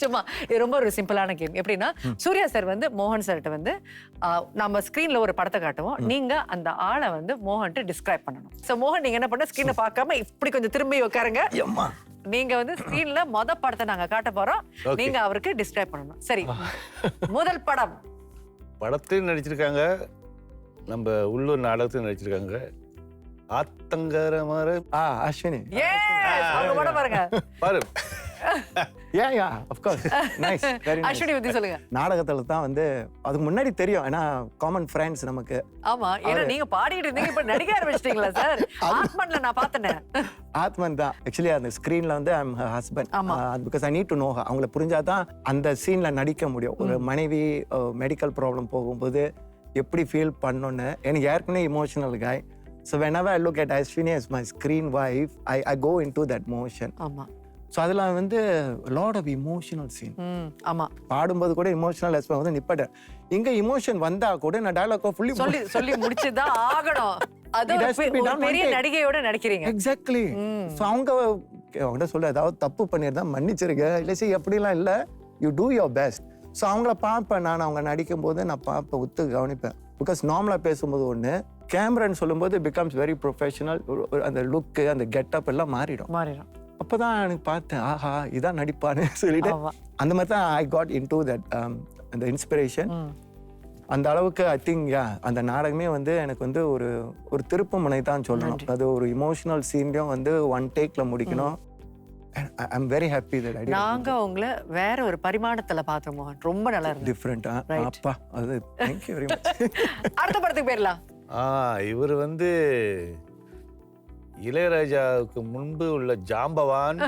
சும்மா இது ரொம்ப ஒரு சிம்பிளான கேம். எப்படின்னா, சூர்யா சார் வந்து மோகன் சார்கிட்ட வந்து நம்ம ஸ்கிரீன்ல ஒரு படத்தை காட்டுவோம், நீங்க அந்த ஆளை வந்து மோகன்ட்டு டிஸ்கிரைப் பண்ணணும். சோ மோகன் நீங்க என்ன பண்ண, ஸ்கிரீனை பார்க்காம இப்படி கொஞ்சம் திரும்பி உட்காருங்க. நீங்க வந்து ஸ்கிரீன்ல படத்தை நாங்க காட்ட போறோம், நீங்க அவருக்கு டிஸ்கிரைப் பண்ணணும். சரி, முதல் படம். படத்தையும் நடிச்சிருக்காங்க, நம்ம உள்ளூர் நாடகத்தையும் நடிச்சிருக்காங்க. ஆத்தங்கர மாதிரி அஸ்வினி அவங்க படம் பாருங்க. பாரு, யா of course nice very nice. Ashwini பத்தி சொல்லுங்க. நாடகத்துல தான் வந்து அதுக்கு முன்னாடி தெரியும், ஏன்னா காமன் ஃப்ரெண்ட்ஸ் நமக்கு. ஆமா, ஏன்னா நீங்க பாடிட்டு இருந்தீங்க, இப்ப நடிக்க ஆரம்பிச்சிட்டீங்களா சார்? ஆத்மன்ல நான் பார்த்தேன். ஆத்மன் தான் ஆக்சுவலி அந்த ஸ்க்ரீன்ல வந்து I'm her husband, because I need to know her. அவங்கள புரிஞ்சாதான் அந்த சீன்ல நடிக்க முடியும். ஒரு மனைவி மெடிக்கல் ப்ராப்ளம் போகும்போது எப்படி ஃபீல் பண்ணணும்னு. எனக்கு ஏற்கனவே இமோஷனல் காய். So whenever I look at Ashwini as my screen wife, I go into that motion. ஆமா. ஸோ அதில் வந்து லாட் ஆஃப் இமோஷனல் சீன். ஆமா, பாடும்போது கூட இமோஷனல் எஸ்பெக்ட் வந்து நிப்பட்டேன். இங்க இமோஷன் வந்தா கூட நான் டயலாக் சொல்லி முடிச்சுதான் ஆகணும். அது ஒரு பெரிய நடிகையோட நடிக்கிறீங்க. எக்ஸாக்ட்லி. ஸோ அவங்க சொல்ல ஏதாவது தப்பு பண்ணியிருந்தா மன்னிச்சிருக்க, இல்லை சரி அப்படிலாம் இல்லை, you two your best. So அவங்கள பார்ப்பேன் நான், அவங்க நடிக்கும் போது நான் பார்ப்பேன், ஒத்து கவனிப்பேன். பிகாஸ் நார்மலாக பேசும்போது ஒன்று, கேமரான்னு சொல்லும்போது பிகம்ஸ் வெரி ப்ரொஃபஷனல். அந்த லுக்கு, அந்த கெட்டப் எல்லாம் மாறிடும். அப்போதான் எனக்கு பார்த்தேன், ஆஹா இதான் நடிப்பான்னு சொல்லிட்டு அந்த மாதிரி தான் I got in to that அந்த இன்ஸ்பிரேஷன். அந்த அளவுக்கு ஐ திங்க் அந்த நாடகமே வந்து எனக்கு வந்து ஒரு திருப்பு முனை தான் சொல்லணும். அது ஒரு இமோஷனல் சீன்லையும் வந்து ஒன் டேக்ல முடிக்கணும். I am very happy that I did. நாங்க உங்களை வேற ஒரு பரிமாணத்துல பார்த்தோம் மோகன். ரொம்ப நல்லா இருந்துச்சு. டிஃபரெண்டா அப்பா, அது தேங்க் யூ வெரி மச். அடுத்த படத்துக்கு போயிடலாம். இவர் வந்து இளையராஜாவுக்கு முன்பு உள்ள ஜாம்பவான்.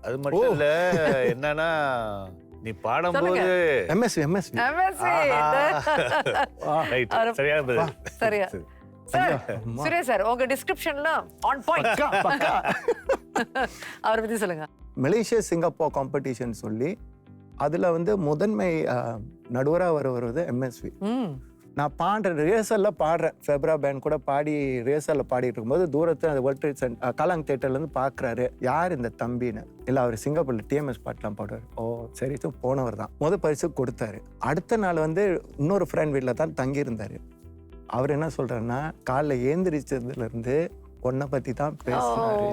அது மட்டும் இல்ல, என்னன்னா நீ பாடும்போது எம்எஸ்வி சரியா சார்? சுரேஷ் சார், உங்க டிஸ்கிரிப்ஷன்ல ஆன் பாயிண்ட். அவரை பத்தி சொல்லுங்க. மலேசியா சிங்கப்பூர் காம்படிஷன் சொல்லி அதுல வந்து முதன்மை நடுவராக வருவது எம்எஸ்வி. நான் பாடுற ரிஹர்சல்ல பாடுறேன், ஃபெப்ரா பேண்ட் கூட பாடி ரிஹர்சல்ல பாடிட்டு இருக்கும்போது தூரத்தில் அந்த வேர்ல்ட் ட்ரேட் சென்டர் கலாங் தியேட்டர்ல இருந்து பாக்குறாரு, யார் இந்த தம்பின்னு. இல்லை, அவர் சிங்கப்பூர்ல டிஎம்எஸ் பாட்டுலாம் பாடுவார். ஓ சரி, போனவர் தான். முதல் பரிசு கொடுத்தாரு. அடுத்த நாள் வந்து இன்னொரு ஃப்ரெண்ட் வீட்டில் தான் தங்கியிருந்தாரு. அவர் என்ன சொல்றாருன்னா, காலைல ஏந்திரிச்சதுல இருந்து உன்னை பத்தி தான் பேசுறாரு.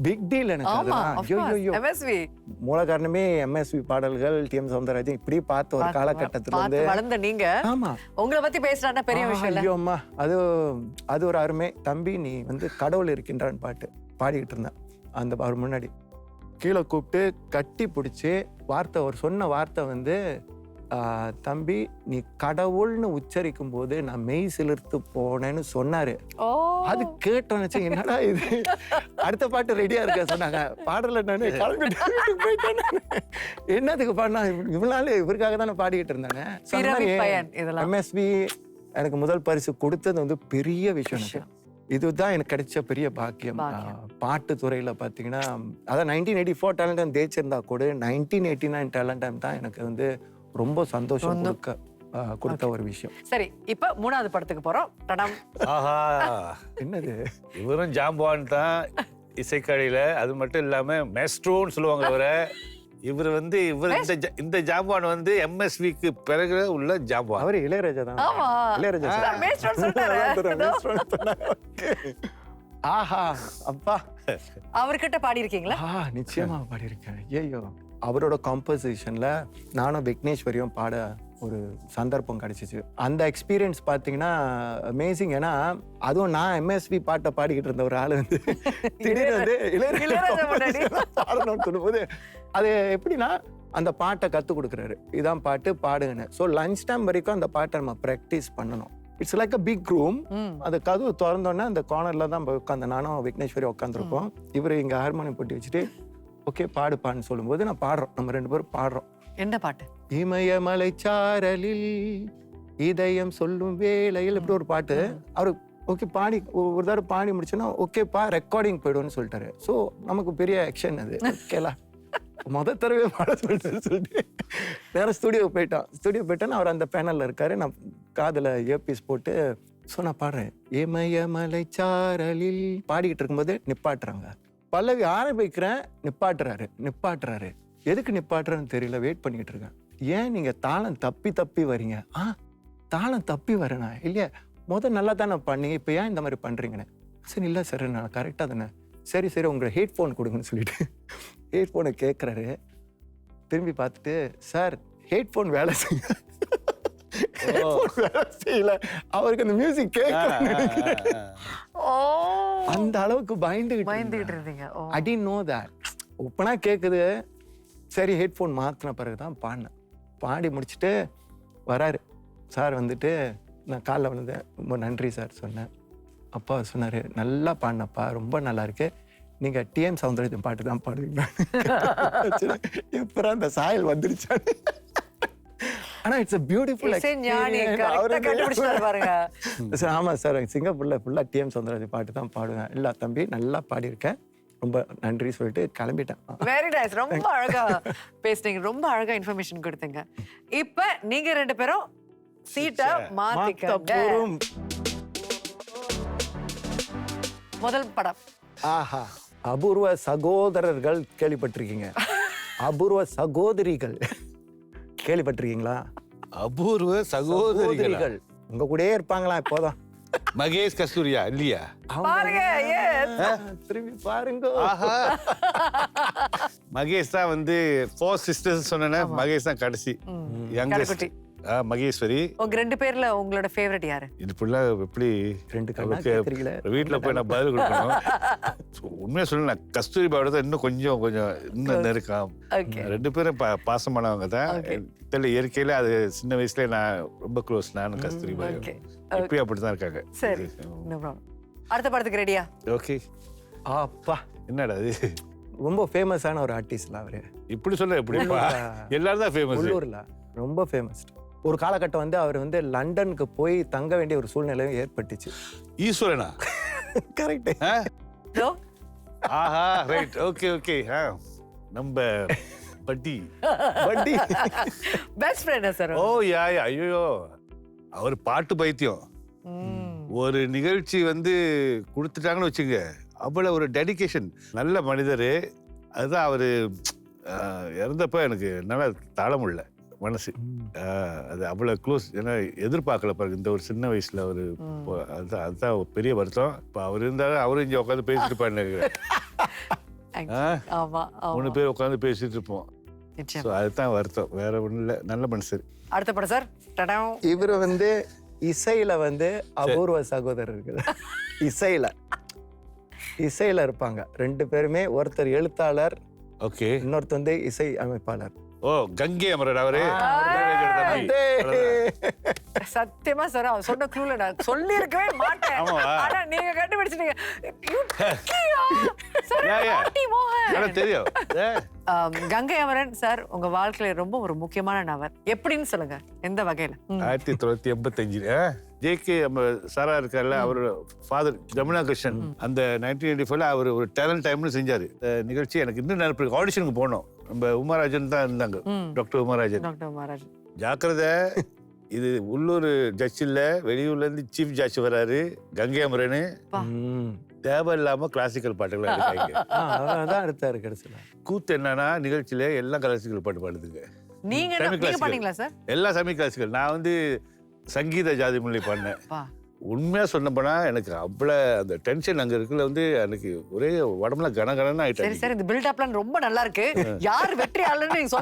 பிக் டீல் எனக்கு. மூல காரணமே எம்எஸ்வி பாடல்கள், டிஎம் சௌந்தரராஜன் இப்படி பார்த்த ஒரு காலகட்டத்துல இருந்து வளர்ந்த நீங்க. ஆமா, உங்களை பத்தி பேசுறாருன்னா பெரிய விஷயம். ஐயோம்மா, அது ஒரு அருமை. தம்பி நீ வந்து கடவுள் இருக்கின்றான் பாட்டு பாடிக்கிட்டு இருந்தேன். அந்த அவர் முன்னாடி கீழே கூப்பிட்டு கட்டி பிடிச்சி ஒரு சொன்ன வார்த்தை வந்து, தம்பி நீ கடவுள்னு உச்சரிக்கும் போது நான் மெய் சிலிர்த்து போனேன்னு சொன்னாரு. அது கேட்டோன்னு, என்னடா இது, அடுத்த பாட்டு ரெடியா இருக்க சொன்னாங்க. பாடல நானு போயிட்டேன். என்னதுக்கு பாடினா, இவ்வளவு இவருக்காக தான் பாடிக்கிட்டு இருந்தாங்க. எம்எஸ்வி எனக்கு முதல் பரிசு கொடுத்தது வந்து பெரிய விஷயம். இதுதான் எனக்கு கிடைச்ச பெரிய பாக்கியம். பாட்டு துறையில பாத்தீங்கன்னா, அதான் 1984 டேலண்ட் ஜெயிச்சிருந்தா கூட 1989 டேலண்ட் தான் எனக்கு வந்து ரொம்ப சந்தோஷம் கொடுத்த ஒரு விஷயம். சரி, இப்ப மூணாவது படத்துக்கு போறோம். என்னது, இவரும் ஜாம்பவான் தான் இசைக்கடையில. அது மட்டும் இல்லாம மேஸ்ட்ரோன்னு சொல்லுவாங்க இவரை. இவர் வந்து இந்த ஜாம்பவான் வந்து எம்எஸ்விக்கு பிறகு உள்ள ஜாம்பவான். அவரு இளையராஜா தான். இளையராஜா. ஆஹா அப்பா, அவர்கிட்ட பாடி இருக்கீங்களா? நிச்சயமா பாடி இருக்கேன். ஐயோ, அவரோட காம்போசிஷன்ல நானும் விக்னேஸ்வரியும் பாட ஒரு சந்தர்ப்பம் கிடைச்சிச்சு. அந்த எக்ஸ்பீரியன்ஸ் பார்த்தீங்கன்னா அமேசிங். ஏன்னா அதுவும் நான் எம்எஸ்வி பாட்டை பாடிக்கிட்டு இருந்த ஒரு ஆள் வந்து திடீர்னு வந்து இளையராஜா பாடணும்னு சொல்லும்போது, அது எப்படின்னா அந்த பாட்டை கற்றுக் கொடுக்குறாரு, இதான் பாட்டு பாடுங்கன்னு. ஸோ லஞ்ச் டைம் வரைக்கும் அந்த பாட்டை நம்ம ப்ராக்டிஸ் பண்ணணும். It's like a big room. அந்த கதவு திறந்தோன்னே அந்த கார்னர்ல தான் உட்காந்து நானும் விக்னேஸ்வரி உட்காந்துருப்போம். இவர் இங்கே ஹார்மோனியம் போட்டு வச்சுட்டு ஓகே பாடுப்பான்னு சொல்லும்போது நான் பாடுறோம், நம்ம ரெண்டு பேரும் பாடுறோம். என்ன பாட்டு? இமயமலை சாரலில் இதயம் சொல்லும் வேளையில், இப்படி ஒரு பாட்டு. அவரு ஓகே பாடி ஒரு தடவை பாடி முடிச்சோன்னா ஓகேப்பா ரெக்கார்டிங் போய்டுவோன்னு சொல்லிட்டாரு. ஸோ நமக்கு பெரிய ஆக்ஷன் அது. ஓகேலா மொதல் தடவை பாட சொல்லிட்டு வேற ஸ்டுடியோ போயிட்டேன். அவர் அந்த பேனல்ல இருக்காரு, நான் காதுல இயர்பீஸ் போட்டு நான் பாடுறேன். இமயமலை சாரலில் பாடிக்கிட்டு இருக்கும்போது நிப்பாட்டுறாங்க. பல்லவி ஆரம்பிக்கிறேன், நிப்பாட்டுறாரு. எதுக்கு நிப்பாட்டுறேன்னு தெரியல, வெயிட் பண்ணிக்கிட்டு இருக்கேன். ஏன் நீங்க தாளம் தப்பி வரீங்க? தாளம் தப்பி வரேனா? இல்லையா, நல்லா தானே பண்ணீங்க, இப்போ ஏன் இந்த மாதிரி பண்றீங்கன்னு. சரி இல்லை சார், நான் கரெக்டாக தானே. சரி உங்களை ஹெட்ஃபோன் கொடுங்கன்னு சொல்லிட்டு ஹெட்ஃபோனை கேட்குறாரு. திரும்பி பார்த்துட்டு, சார் ஹெட்ஃபோன் வேலை செய்யல, அவருக்கு அந்த மியூசிக் கேட்க அந்த அளவுக்கு பயந்துகிட்டு இருந்தீங்க. I didn't know that. ஓப்பனாக கேட்குது. சரி ஹெட்ஃபோன் மாற்றின பிறகு தான் பாடினேன். பாடி முடிச்சுட்டு வராரு சார். வந்துட்டு நான் காலைல வந்தேன், ரொம்ப நன்றி சார் சொன்னேன். அப்பா சொன்னார், நல்லா பாடினப்பா, ரொம்ப நல்லா இருக்கு, நீங்கள் டிஎம் சௌந்தரராஜன் பாட்டு தான் பாடுவீங்க. எப்பறம் அந்த சாயல் வந்துருச்சா? ஆனால் இட்ஸ் a beautiful பாருங்க. ஆமாம் சார், சிங்கப்பூரில் ஃபுல்லாக டிஎம் சௌந்தரராஜன் பாட்டு தான் பாடுவேன். இல்லை தம்பி, நல்லா பாடியிருக்கேன், ரொம்ப நன்றி சொல்லிட்டு கிளம்பிட்டேன். Very nice. ரொம்ப அழகா பேசுனீங்க, ரொம்ப அழகா இன்ஃபர்மேஷன் கொடுத்தீங்க. இப்ப நீங்க 2 பேரும் சீட்டை மாத்திக்கங்க. முதல் படம். ஆஹா, அபூர்வ சகோதரர்கள் கேள்விப்பட்டிருக்கீங்க? அபூர்வ சகோதரிகள் கேள்விப்பட்டிருக்கீங்களா? அபூர்வ சகோதரிகள் உங்க கூடயே இருப்பாங்களா இப்போதான்? மகேஷ் கஸ்தூரியா இல்லையா? பாருங்க, எஸ். திரும்பி பாருங்க. மகேஷ் தான் வந்து 4 சிஸ்டர்ஸ் சொன்னேன்னா மகேஷ் தான் கடைசி யங்கஸ்ட். மகேஸ்வரி. உங்க 2 பேர்ல உங்களோட ஃபேவரட் யாரு? இது ஃபுல்லா எப்படி 2 கண்ணா கேக்குறீங்களே. வீட்டுல போய் நான் பதில் கொடுக்கணும். உண்மையா சொல்லல, கஸ்தூரி பாவோட இன்னும் கொஞ்சம் இன்னும் நெருக்கம். 2 பேரும் பாசமானவங்க தான். தெரியல, இயற்கையில அது சின்ன வயசுல நான் ரொம்ப க்ளோஸ். நானும் கஸ்தூரி பாய் இப்பயும் அப்படிதான் இருக்காங்க. சரி, அடுத்த படத்துக்கு ரெடியா? ஓகே. அப்பா, என்னடா அது, ரொம்ப ஃபேமஸான ஒரு ஆர்டிஸ்ட்ல அவரு. இப்படி சொல்ல எப்படி? எல்லாரும் தான் ஃபேமஸ். உள்ளூர்ல ரொம்ப ஃபேமஸ். ஒரு காலகட்டம் வந்து அவர் வந்து லண்டனுக்கு போய் தங்க வேண்டிய ஒரு சூழ்நிலையும் ஏற்பட்டுச்சு. ஈஸ்வரனா? கரெக்ட். ஆஹா, ரைட். Okay okay. நம்ம பட்டி பெஸ்ட் ஃப்ரெண்ட் சார். ஓ யா, ஐயோ, அவர் பாட்டு பைத்தியம். ஒரு நிகழ்ச்சி வந்து கொடுத்துட்டாங்கன்னு வச்சுங்க, அவ்வளவு ஒரு டெடிகேஷன். நல்ல மனிதர். அதுதான் அவரு இறந்தப்ப எனக்கு நல்லா தாழ முடியல மனசு. அது அவ்வளோ க்ளோஸ். ஏன்னா எதிர்பார்க்கல பாருங்க, இந்த ஒரு சின்ன வயசுல அவரு. அதுதான் பெரிய வருத்தம். இப்போ அவர் இருந்தாலும் அவரும் இங்கே உட்காந்து பேசிட்டு இருப்பாரு. 3 பேர் உட்காந்து பேசிட்டு இருப்போம். அதுதான் வருத்தம், வேற ஒன்றும் இல்லை. நல்ல மனுஷர். அடுத்த படம் சார். இவர் வந்து இசையில வந்து அபூர்வ சகோதரர்கள். இசையில இருப்பாங்க 2 பேருமே. ஒருத்தர் எழுத்தாளர், ஓகே, இன்னொருத்தர் வந்து இசை அமைப்பாளர். ஓ, கங்கை அமரர் அவரு. சத்தியமா சார், அவர் சொன்ன க்ளூல நான் சொல்லி இருக்கவே மாட்டேன். ஆனா நீங்க கண்டுபிடிச்சிட்டீங்க. மோகன் தெரியும். கங்கை அமரன் சார் உங்க வாழ்க்கையில ரொம்ப ஒரு முக்கியமான நபர். எப்படின்னு சொல்லுங்க, எந்த வகையில? 1985 ஜேகே சாரா இருக்கார்ல, அவரோட ஃபாதர் ஜமுனா கிருஷ்ணன் அந்த 1985 அவர் ஒரு டேலண்ட் டைம்னு செஞ்சாரு நிகழ்ச்சி. எனக்கு இன்னும் நினைப்பு. ஆடிஷனுக்கு போனோம். நம்ம உமாராஜன் தான் இருந்தாங்க, டாக்டர் உமாராஜன். ஜாக்கிரதை, இது உள்ளூர் ஜட்ஜ் இல்ல, வெளியூர்ல இருந்து சீஃப் ஜட்ஜ் வராரு. கங்கை அமரனு தேவையில்லாம கிளாசிக்கல் பாட்டுகள் எடுத்தாரு. கடைசியில கூத்து என்னன்னா, நிகழ்ச்சியில எல்லாம் கிளாசிக்கல் பாட்டு பாடுதுங்க. நீங்க பண்ணீங்களா சார்? எல்லாம் செமி கிளாசிக்கல். நான் வந்து சங்கீத ஜாதி மொழி பண்ணேன். உண்மையா சொன்னப்பனா எனக்கு அவ்வளவு அந்த டென்ஷன் அங்க இருக்குல்ல, வந்து எனக்கு ஒரே உடம்புல கனகனன்னு ஆயிட்டேன். சரி சார், இந்த பில்ட் அப்லாம் ரொம்ப நல்லா இருக்கு. யார் வெற்றி ஆளுன்னு நீங்க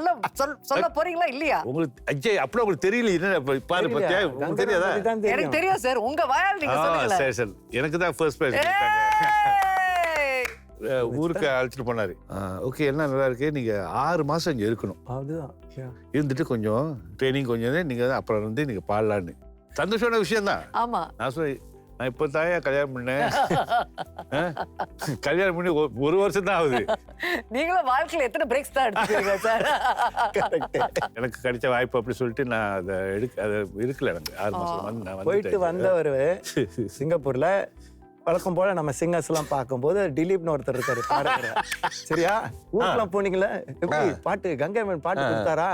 சொல்ல போறீங்களா இல்லையா? உங்களுக்கு அஜய் அப்படி உங்களுக்கு தெரியல. என்ன பாரு பத்தியா, உங்களுக்கு தெரியாதா? எனக்கு தெரியும் சார், உங்க வாயால் நீங்க சொல்லுங்க. சரி சரி, எனக்கு தான் ஃபர்ஸ்ட் பிரைஸ் ஊருக்கு அழைச்சிட்டு போனாரு. ஓகே, எல்லாம் நல்லா இருக்கு, நீங்க 6 மாசம் இங்க இருக்கணும். அதுதான் இருந்துட்டு கொஞ்சம் ட்ரைனிங் கொஞ்சம் நீங்க அப்புறம் வந்து நீங்க பாடலான்னு. சந்தோஷமான விஷயம் தான். ஆமா, நான் சொல்லி நான் இப்போ தாயா கல்யாணம் பண்ணேன். கல்யாணம் பண்ணி 1 வருஷம் தான் ஆகுது. நீங்களும் வாழ்க்கையில எத்தனை பிரேக்ஸ் தான் எடுத்துக்கிறீங்க சார்? எனக்கு கிடைச்ச வாய்ப்பு அப்படி சொல்லிட்டு நான் அதை இருக்கல. எனக்கு 6 மாசம் வந்து நான் போயிட்டு வந்தவர் சிங்கப்பூர்ல. வழக்கம் போல நம்ம சிங்கர்ஸ் எல்லாம் பார்க்கும்போது திலீப்னு ஒருத்தர் இருக்காரு, பாடுறாரு. சரியா, ஊருக்குலாம் போனீங்களா, எப்படி பாட்டு கங்கை அமரன் பாட்டு கொடுத்தாரா?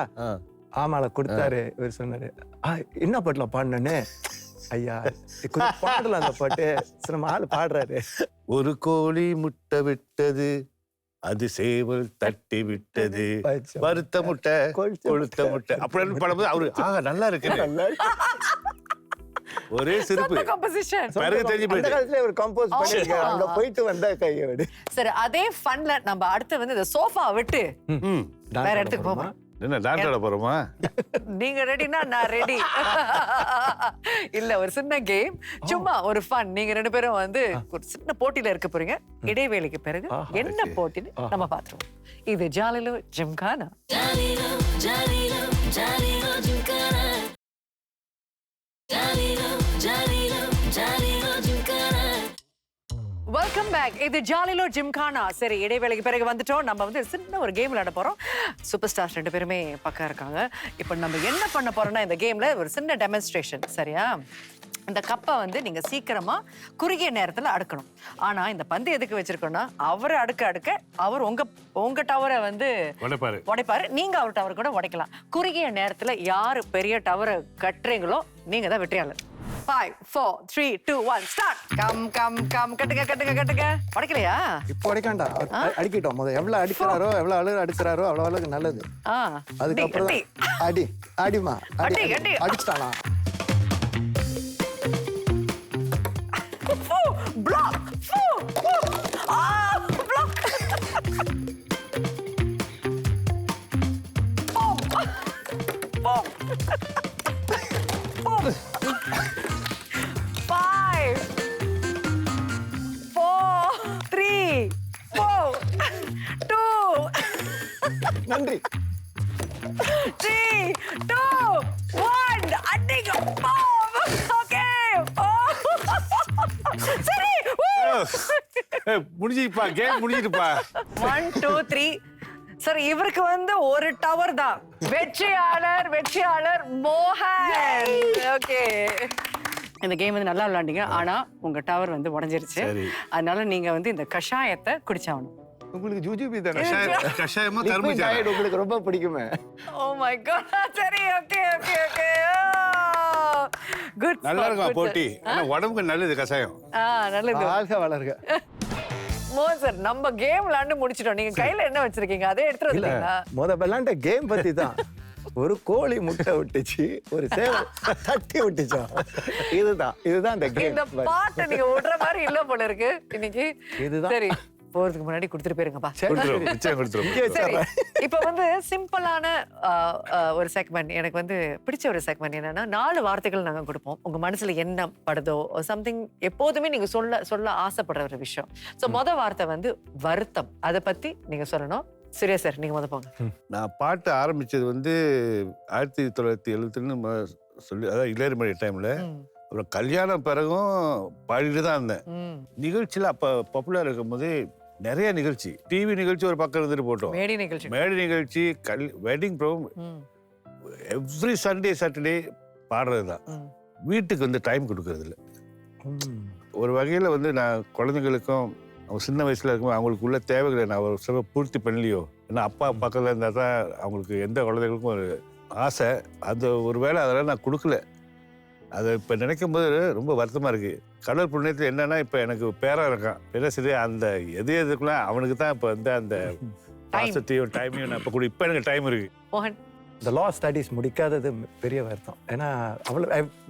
ஆமால கொடுத்தாரு. இவர் சொன்னாரு, என்ன பாட்டுல பாடினேன்னு. ஐயா கொஞ்சம் பாடலாம் அந்த பாட்டு. நம்ம ஆளு பாடுறாரு. ஒரு கோழி முட்டை விட்டது, அது சேவல் தட்டி விட்டது, வறுத்த முட்டை கொளுத்த முட்டை அப்படின்னு பாடும்போது அவரு நல்லா இருக்கு. ஒரே சிரிப்பு. அந்த காலத்துல ஒரு கம்போஸ் பண்ணிருக்காரு. அங்க போயிட்டு வந்தா கையோடு. சரி, அதே ஃபன்ல நம்ம அடுத்து வந்து இந்த சோஃபா விட்டு வேற இடத்துக்கு போவோம். என்ன டான்ஸ் ஆட போறோமா? நீங்க ரெடினா நான் ரெடி. இல்ல ஒரு சின்ன கேம், சும்மா ஒரு ஃபன். நீங்க 2 பேரும் வந்து ஒரு சின்ன போட்டியில இருக்க போறீங்க. இடைவேளைக்கு பிறகு என்ன போட்டின்னு நம்ம பாத்துருவோம். இது ஜாலிலோ ஜிம்கானா. Welcome back. இது ஜாலிலோ ஜிம்கானா. சரி, இடைவேளைக்கு பிறகு வந்துட்டோம். நம்ம வந்து சின்ன ஒரு கேம் விளையாட போறோம். சூப்பர் ஸ்டார்ஸ் 2 பேருமே பக்கம் இருக்காங்க. இப்போ நம்ம என்ன பண்ண போறோம்னா இந்த கேம்ல ஒரு சின்ன டெமான்ஸ்ட்ரேஷன். சரியா? இந்த கப்பை வந்து நீங்க சீக்கிரமா குறுகிய நேரத்துல அடுக்கணும். ஆனா இந்த பந்து எதுக்கு வச்சிருக்கோம்னா அவர் அடுக்க அவர் உங்க டவரை வந்து உடைப்பாரு. நீங்க அவர் டவர் கூட உடைக்கலாம். குறுகிய நேரத்துல யாரு பெரிய டவரை கட்டுறீங்களோ நீங்க தான் வெற்றியாளர். 5 4 3 2 1 ஸ்டார்ட். கம் கட்டுங்க. உடைக்கலையா? இப்போ உடைக்காண்டா. அடிக்கிட்டோம். முதல்ல எவ்வளவு அடிக்கிறாரோ எவ்வளவு அழகு அடுக்கிறாரோ அவ்வளவு அழகு நல்லது. அதுக்கப்புறம் அடிமா அடிச்சிட்டானா? பிளாக். பிளாக். 5 4 3 4 2 நன்றி. 3 2 1 அடிங்க. ஓகே. சரி. முடிஞ்சிப்பா, கேம் முடிஞ்சிடுப்பா. 1 2 3. சரி, இவருக்கு வந்து ஒரு டவர் தான். வெற்றியாளர் மோகன். ஓகே. இந்த கேம் வந்து நல்லா விளையாண்டீங்க. ஆனா உங்க டவர் வந்து உடைஞ்சிருச்சு. அதனால நீங்க வந்து இந்த கஷாயத்தை குடிச்சாகணும். உங்களுக்கு ஜூஜுபி தானே? கஷாயமா கரும்பு உங்களுக்கு ரொம்ப பிடிக்குமே. Oh my God. சரி, ஓகே. குட். நல்லா இருக்கும் போட்டி. ஆனா உடம்புக்கு நல்லது கஷாயம். நல்லது. வாழ்க வளர்க. மோகன் சார், நம்ம கேம் விளையாண்டு முடிச்சிட்டோம். நீங்க கையில என்ன வச்சிருக்கீங்க? அதே எடுத்துட்டு வந்தீங்களா? விளையாண்ட கேம் பத்தி தான். ஒரு கோழி முட்டை விட்டுச்சு, ஒரு சேவை தட்டி விட்டுச்சா. இதுதான் அந்த கேம். இந்த பாட்டை நீங்க விடுற மாதிரி இல்ல போல இருக்கு இன்னைக்கு. இதுதான். சரி, போறதுக்கு முன்னாடி கொடுத்துட்டு போயிருங்கப்பா. சரி, இப்ப வந்து சிம்பிளான ஒரு செக்மெண்ட். எனக்கு வந்து பிடிச்ச ஒரு செக்மெண்ட் என்னன்னா 4 வார்த்தைகள் நாங்க கொடுப்போம். உங்க மனசுல என்ன படுதோ சம்திங் எப்போதுமே நீங்க சொல்ல ஆசைப்படுற ஒரு விஷயம். சோ வார்த்தை வந்து வருத்தம். அதை பத்தி நீங்க சொல்லணும். சூர்யா சார், நீங்க போங்க. நான் பாட்டு ஆரம்பிச்சது வந்து 1970 சொல்லி, அதாவது இளையராஜா டைம்ல. அப்புறம் கல்யாணம் பிறகும் பாடிட்டு தான் இருந்தேன். நிகழ்ச்சியில அப்ப பாப்புலர் இருக்கும் போது நிறைய நிகழ்ச்சி, டிவி நிகழ்ச்சி ஒரு பக்கம் இருந்துட்டு போட்டோம். மேடை நிகழ்ச்சி, wedding programme, every Sunday Saturday பாடுறது தான். வீட்டுக்கு வந்து டைம் கொடுக்கறது இல்லை. ஒரு வகையில் வந்து நான் குழந்தைங்களுக்கும் அவங்க சின்ன வயசுல இருக்கும் அவங்களுக்கு உள்ள தேவைகளை நான் ஒரு சில பூர்த்தி பண்ணலையோ. ஏன்னா அப்பா பக்கத்தில் இருந்தால் தான் அவங்களுக்கு எந்த குழந்தைகளுக்கும் ஒரு ஆசை. அது ஒரு வேளை அதெல்லாம் நான் கொடுக்கல. அதை இப்போ நினைக்கும் போது ரொம்ப வருத்தமாக இருக்குது. கடவுள் புண்ணியத்தில் என்னன்னா இப்போ எனக்கு பேராக இருக்கான். என்ன சரி, அந்த எதுக்குள்ள அவனுக்கு தான் இப்போ வந்து அந்த பாசத்தையும் டைமையும் நான் இப்போ எனக்கு டைம் இருக்கு. மோகன், இந்த லா ஸ்டடீஸ் முடிக்காதது பெரிய வருத்தம். ஏன்னா அவ்வளோ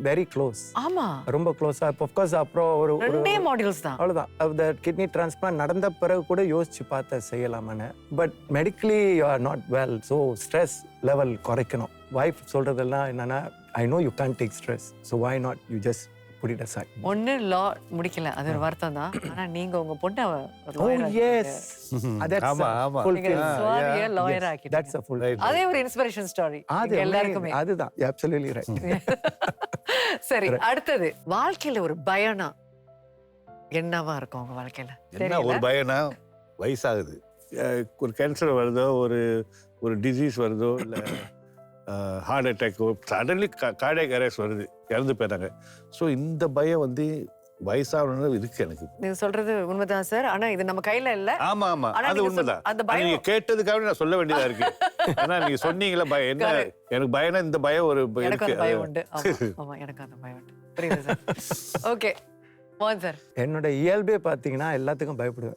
வெரி க்ளோஸ். ஆமா, ரொம்ப க்ளோஸா. ஆஃப்கோர்ஸ் அப்புறம் ஒரு 2 மாடியூல்ஸ் தான். அவ்வளோதான். அந்த கிட்னி டிரான்ஸ்பிளான்ட் நடந்த பிறகு கூட யோசிச்சு பார்த்த செய்யலாமான்னு. But medically you are not well. So stress level குறைக்கணும். வைஃப் சொல்றதெல்லாம் என்னன்னா, I know you can take stress, so why not you just put it aside. ஒன்னு லா முடிக்கல, அது ஒரு வருத்தம் தான். ஆனா நீங்க உங்க பொண்ணை lawyer ஆக்கிட்டீங்க. That's a full right. அதே ஒரு இன்ஸ்பிரேஷன் ஸ்டோரி எல்லாருக்குமே. அதுதான் absolutely right. சரி, அடுத்தது வாழ்க்கையில ஒரு பயனா என்னவா இருக்கும் உங்க வாழ்க்கையில? என்ன ஒரு பயனா, வயசாகுது, ஒரு கேன்சர் வருதோ, ஒரு டிசீஸ் வருதோ, இல்லை heart attack, suddenly cardiac arrest வருது, இறந்து போயிட்டாங்க. ஸோ இந்த பயம் வந்து வயசாகணும் இருக்கு எனக்கு. நீங்க சொல்றது உண்மைதான் சார். ஆனா இது நம்ம கையில இல்ல. ஆமா ஆமா, அது உண்மைதான். நீங்க கேட்டதுக்காக நான் சொல்ல வேண்டியதா இருக்கு. ஏன்னா நீங்க சொன்னீங்களா பயம் என்ன, எனக்கு பயம்னா இந்த பயம் ஒரு இருக்கு. பயம் உண்டு. ஆமா, எனக்கு அந்த பயம் உண்டு. புரியுது சார். ஓகே மோகன் சார், என்னோட இயல்பே பாத்தீங்கன்னா எல்லாத்துக்கும் பயப்படுவேன்.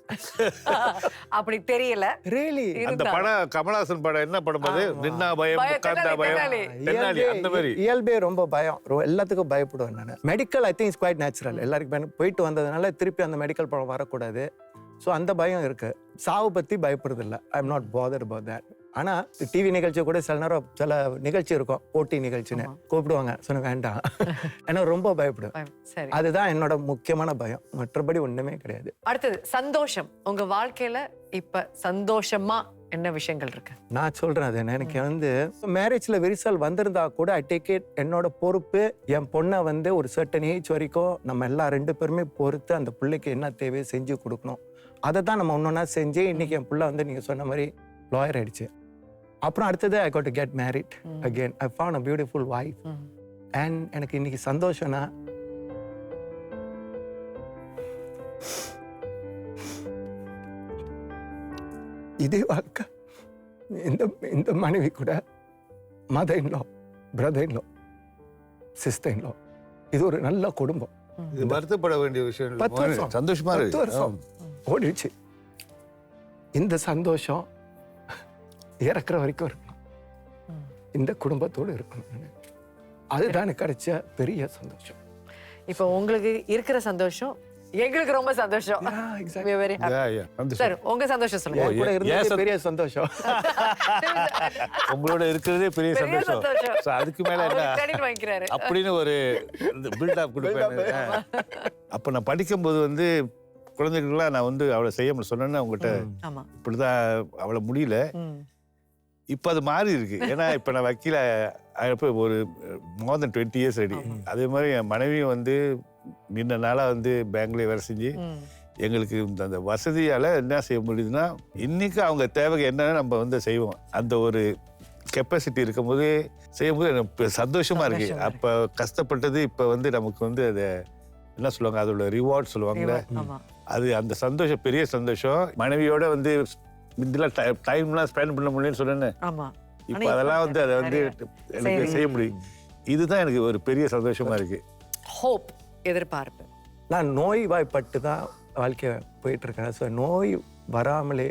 அப்படி தெரியல. ரியலி அந்த படம் கமலஹாசன் படம் என்ன படம் அது, நின்னா பயம் உட்கார்ந்தா பயம், தென்னாலி, அந்த மாதிரி இயல்பே ரொம்ப பயம். எல்லாத்துக்கும் பயப்படுவேன் நான். Medical I think is quite natural. எல்லாருக்கும் போயிட்டு வந்ததுனால திருப்பி அந்த மெடிக்கல் படம் வரக்கூடாது. ஸோ அந்த பயம் இருக்கு. சாவு பத்தி பயப்படுறது இல்லை. I am not bothered about that. ஆனால் டிவி நிகழ்ச்சி கூட சில நேரம் சில நிகழ்ச்சி இருக்கும், போட்டி நிகழ்ச்சின்னு கூப்பிடுவாங்க. சொன்ன வேண்டாம், ஏன்னா ரொம்ப பயப்படுவேன். சரி, அதுதான் என்னோட முக்கியமான பயம், மற்றபடி ஒன்றுமே கிடையாது. அடுத்தது சந்தோஷம். உங்க வாழ்க்கையில இப்ப சந்தோஷமா என்ன விஷயங்கள் இருக்கு? நான் சொல்றேன், அது எனக்கு வந்து மேரேஜ்ல விரிசல் வந்திருந்தா கூட ஐ டேக் இட், என்னோட பொறுப்பு. என் பொண்ணை வந்து ஒரு சர்டன் ஏஜ் வரைக்கும் நம்ம எல்லாம் 2 பேருமே பொறுத்து அந்த பிள்ளைக்கு என்ன தேவையோ செஞ்சு கொடுக்கணும். அதை தான் நம்ம ஒன்னொன்னா செஞ்சு இன்னைக்கு என் பிள்ளை வந்து நீங்க சொன்ன மாதிரி லாயர் ஆயிடுச்சு. அப்புறம் அடுத்தது I got to get married again. I found a beautiful wife. And எனக்கு இன்னைக்கு சந்தோஷம்னா இதே வாழ்க்கை இந்த மனைவி கூட mother in law, brother in law, sister in law, இது ஒரு நல்ல குடும்பம். இது வருத்தப்பட வேண்டிய விஷயம். 10 வருஷம் சந்தோஷமா இருக்கு. 10 வருஷம் ஓடிடுச்சு. இந்த சந்தோஷம் இறக்குற வரைக்கும் இருக்கணும், இந்த குடும்பத்தோடு இருக்கணும். அதுதான் எனக்கு கிடைச்ச பெரிய சந்தோஷம். இப்போ உங்களுக்கு இருக்கிற சந்தோஷம் எங்களுக்கு ரொம்ப சந்தோஷம். We are very happy. Sir, உங்க சந்தோஷம் சொல்லுங்க. என் கூட இருந்தது பெரிய சந்தோஷம். உங்களோட இருக்கிறதே பெரிய சந்தோஷம். அதுக்கு மேல என்ன கிரெடிட் வாங்கிக்கிறாரு அப்படின்னு ஒரு பில்டப் கொடுப்பேன். அப்ப நான் படிக்கும்போது வந்து குழந்தைகளுக்குலாம் நான் வந்து அவளை செய்ய முடியும் சொன்னேன்னு அவங்ககிட்ட, இப்படிதான் அவளை முடியல. இப்போ அது மாறி இருக்கு. ஏன்னா இப்போ நான் வக்கீல ஒரு more than 20 years ரெடி. அதே மாதிரி என் மனைவியும் வந்து நின்ன நாளாக வந்து பேங்க்லேயே வேலை செஞ்சு எங்களுக்கு அந்த வசதியால் என்ன செய்ய முடியுதுன்னா, இன்னைக்கு அவங்க தேவைக்கு என்னன்னு நம்ம வந்து செய்வோம். அந்த ஒரு கெப்பாசிட்டி இருக்கும்போது செய்யும்போது எனக்கு சந்தோஷமா இருக்கு. அப்போ கஷ்டப்பட்டது இப்போ வந்து நமக்கு வந்து அதை என்ன சொல்லுவாங்க, அதோட ரிவார்ட் சொல்லுவாங்கல்ல, அது அந்த சந்தோஷம் பெரிய சந்தோஷம். மனைவியோட வந்து இதெல்லாம் டைம்லாம் ஸ்பெண்ட் பண்ண முடியும்னு சொன்னேன். இப்போ அதெல்லாம் வந்து அதை வந்து எனக்கு செய்ய முடியும். இதுதான் எனக்கு ஒரு பெரிய சந்தோஷமா இருக்கு. ஹோப், எதிர்பார்ப்பு. நான் நோய் வாய்ப்பட்டு தான் வாழ்க்கைய போயிட்டு இருக்கேன். ஸோ நோய் வராமலே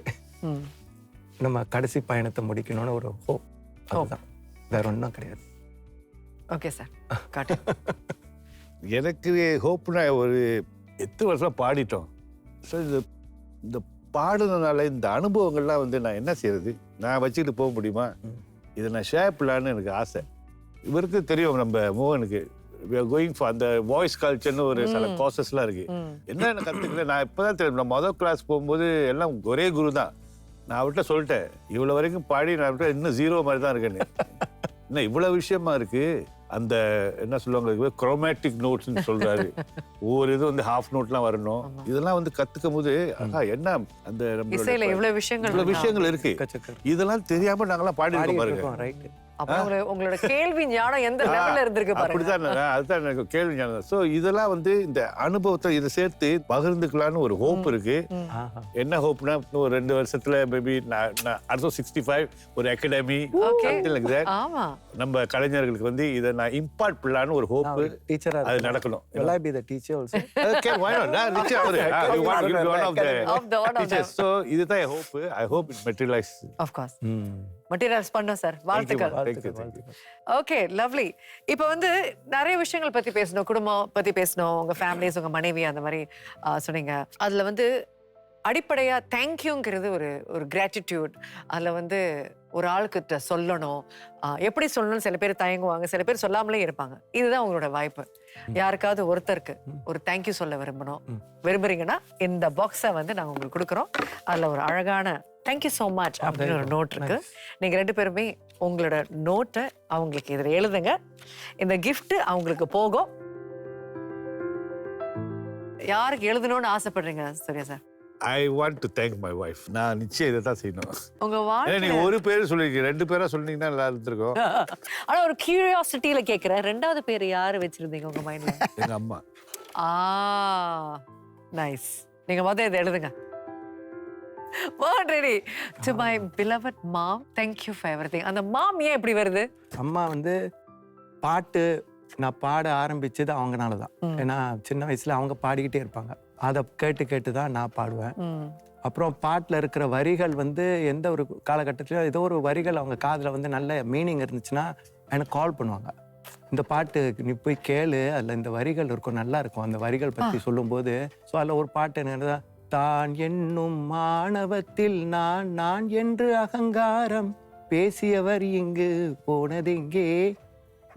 நம்ம கடைசி பயணத்தை முடிக்கணும்னு ஒரு ஹோப், அதுதான், வேற ஒன்றும் கிடையாது. ஓகே சார், காட்டு. எனக்கு ஹோப்னா ஒரு 8 வருஷம் பாடிட்டோம். ஸோ இந்த பாடுனதுனால இந்த அனுபவங்கள்லாம் வந்து நான் என்ன செய்யறது, நான் வச்சுக்கிட்டு போக முடியுமா, இதை நான் ஷேர் பண்ணலான்னு எனக்கு ஆசை. இவருக்கு தெரியும், நம்ம மோகனுக்கு கோயிங் ஃபார் அந்த வாய்ஸ் கல்ச்சர்னு ஒரு சில கோர்சஸ்லாம் இருக்கு. என்ன கற்றுக்கல, நான் இப்போதான் தெரியும். நான் முதல் கிளாஸ் போகும்போது எல்லாம் ஒரே குரு தான். நான் அவர்கிட்ட சொல்லிட்டேன், இவ்வளோ வரைக்கும் பாடி நான் அவர்கிட்ட இன்னும் 0 மாதிரி தான் இருக்கேன்னு. இன்னும் இவ்வளோ விஷயமா இருக்கு. அந்த என்ன சொல்லுவாங்க, குரோமேட்டிக் நோட்ஸ்ன்னு சொல்றாரு. ஒவ்வொரு இது வந்து ஹாஃப் நோட்லாம் வரணும். இதெல்லாம் வந்து கத்துக்கும் போது என்ன அந்த இவ்வளவு விஷயங்கள் இருக்கு. இதெல்லாம் தெரியாம நாங்கெல்லாம் பாடி இருக்கோம் பாருங்க. உங்களோட கேள்வி ஞானம் எந்த லெவல்ல இருந்திருக்கு பாருங்க. அப்படிதான், அதுதான் எனக்கு கேள்வி ஞானம். சோ இதெல்லாம் வந்து இந்த அனுபவத்தை இதை சேர்த்து பகிர்ந்துக்கலான்னு ஒரு ஹோப் இருக்கு. என்ன ஹோப்னா, ஒரு 2 வருஷத்துல மேபி அடுத்த 65 ஒரு அகாடமி நம்ம கலைஞர்களுக்கு வந்து இதை நான் இம்பார்ட் பண்ணலான்னு ஒரு ஹோப். டீச்சரா அது நடக்கணும். Will I be the teacher also? Okay, why not? You want to be one of the teachers. So இதுதான் hope. I hope it materialize. Of course. Materials பண்ணோம் சார். வாழ்த்துக்கள். Okay, lovely. இப்போ வந்து நிறைய விஷயங்கள் பத்தி பேசணும், குடும்பம் பத்தி பேசணும், உங்க ஃபேமிலிஸ், உங்க மனைவி, அந்த மாதிரி சொன்னீங்க. அதுல வந்து அடிப்படையா தேங்க்யூங்கிறது ஒரு கிராட்டிடியூட். அதுல வந்து ஒரு ஆளுக்கிட்ட சொல்லணும், எப்படி சொல்லணும்னு சில பேர் தயங்குவாங்க, சில பேர் சொல்லாமலே இருப்பாங்க. இதுதான் உங்களோட வாய்ப்பு. யாருக்காவது ஒருத்தருக்கு ஒரு தேங்க்யூ சொல்ல விரும்புறீங்கன்னா இந்த பாக்ஸை வந்து நாங்கள் உங்களுக்கு கொடுக்குறோம். அதில் ஒரு அழகான தேங்க்யூ ஸோ மச் அப்படின்னு ஒரு நோட் இருக்கு. நீங்க 2 பேருமே உங்களோட நோட்டை அவங்களுக்கு இதில் எழுதுங்க. இந்த கிஃப்ட் அவங்களுக்கு போகும். யாருக்கு எழுதணும்னு ஆசைப்படுறீங்க Suriya sir? I want to thank my wife. நான் நிச்சயம் இதை தான் செய்யணும். உங்க வாழ்க்கை நீங்க ஒரு பேர் சொல்லிருக்கீங்க, 2 பேரா சொன்னீங்கன்னா நல்லா இருந்திருக்கும். ஆனா ஒரு கியூரியாசிட்டியில கேக்குறேன், 2வது பேர் யாரு வச்சிருந்தீங்க உங்க மைண்ட்ல? எங்க அம்மா. நைஸ். நீங்க முதல்ல இதை எழுதுங்க. Mohan ready. To my beloved mom, thank you for everything. அந்த மாம் ஏன் இப்படி வருது? அம்மா வந்து பாட்டு நான் பாட ஆரம்பிச்சது அவங்கனால தான். ஏன்னா சின்ன வயசுல அவங்க பாடிக்கிட்டே இருப்பாங்க, அதை கேட்டு கேட்டு தான் நான் பாடுவேன். அப்புறம் பாட்டில் இருக்கிற வரிகள் வந்து எந்த ஒரு காலகட்டத்திலையும் ஏதோ ஒரு வரிகள் அவங்க காதில் வந்து நல்ல மீனிங் இருந்துச்சுன்னா எனக்கு கால் பண்ணுவாங்க, இந்த பாட்டு நீ போய் கேளு, அதில் இந்த வரிகள் இருக்கும், நல்லா இருக்கும். அந்த வரிகள் பற்றி சொல்லும்போது ஸோ அதில் ஒரு பாட்டு என்ன, தான் என்னும் மாணவத்தில் நான் என்று அகங்காரம் பேசியவர் இங்கு போனதெங்கே,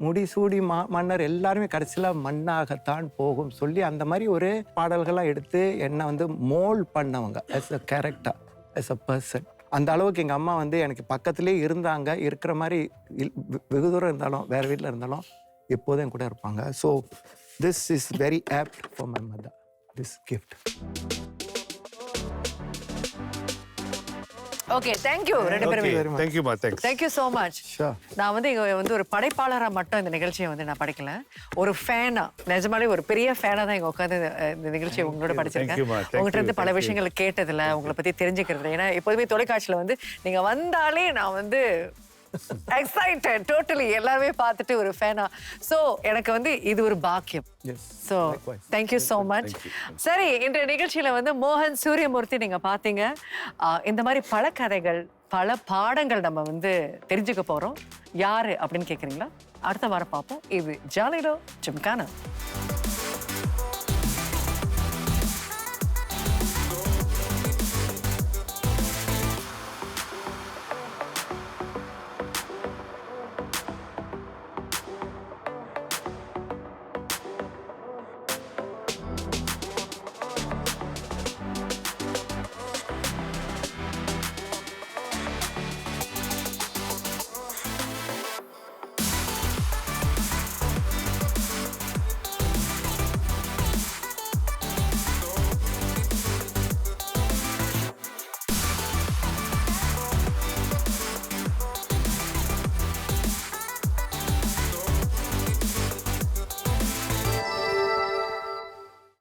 முடிசூடி மன்னர் எல்லாருமே கடைசியில் மண்ணாகத்தான் போகும் சொல்லி அந்த மாதிரி ஒரு பாடல்களாக எடுத்து என்னை வந்து மோல்ட் பண்ணவங்க as a character, as a person. அந்த அளவுக்கு எங்கள் அம்மா வந்து எனக்கு பக்கத்துலேயே இருந்தாங்க. இருக்கிற மாதிரி வெகு தூரம் இருந்தாலும் வேறு வீட்டில் இருந்தாலும் எப்போதும் என் கூட இருப்பாங்க. So this is very apt for my mother, this gift. Okay, thank you ரெண்டு பேருமே. தேங்க்யூமா, thanks. Thank you so much. Sure. நான் வந்து இங்க வந்து ஒரு படைப்பாளராக மட்டும் இந்த நிகழ்ச்சியை வந்து நான் படிக்கல, ஒரு ஃபேனா, நிஜமாலே ஒரு பெரிய ஃபேனா தான் இங்க உட்காந்து இந்த நிகழ்ச்சியை உங்களோட படிச்சிருக்கேன். Thank you, ma. Thank உங்கள்கிட்ட இருந்து you, பல thank you. விஷயங்களை கேட்டதில்ல, உங்களை பத்தி தெரிஞ்சுக்கிறது. ஏன்னா எப்போதுமே தொலைக்காட்சியில வந்து நீங்க வந்தாலே நான் வந்து எக்ஸைட்டட், டோட்டலி எல்லாருமே பார்த்துட்டு ஒரு ஃபேனா. ஸோ எனக்கு வந்து இது ஒரு பாக்கியம். So thank you so much. சரி, இன்றைய நிகழ்ச்சியில வந்து மோகன், சூரியமூர்த்தி நீங்க பார்த்தீங்க. இந்த மாதிரி பல கதைகள், பல பாடங்கள் நம்ம வந்து தெரிஞ்சுக்க போறோம். யாரு அப்படின்னு கேட்குறீங்களா? அடுத்த வாரம் பார்ப்போம். இது ஜாலிலோ ஜிம்கானா.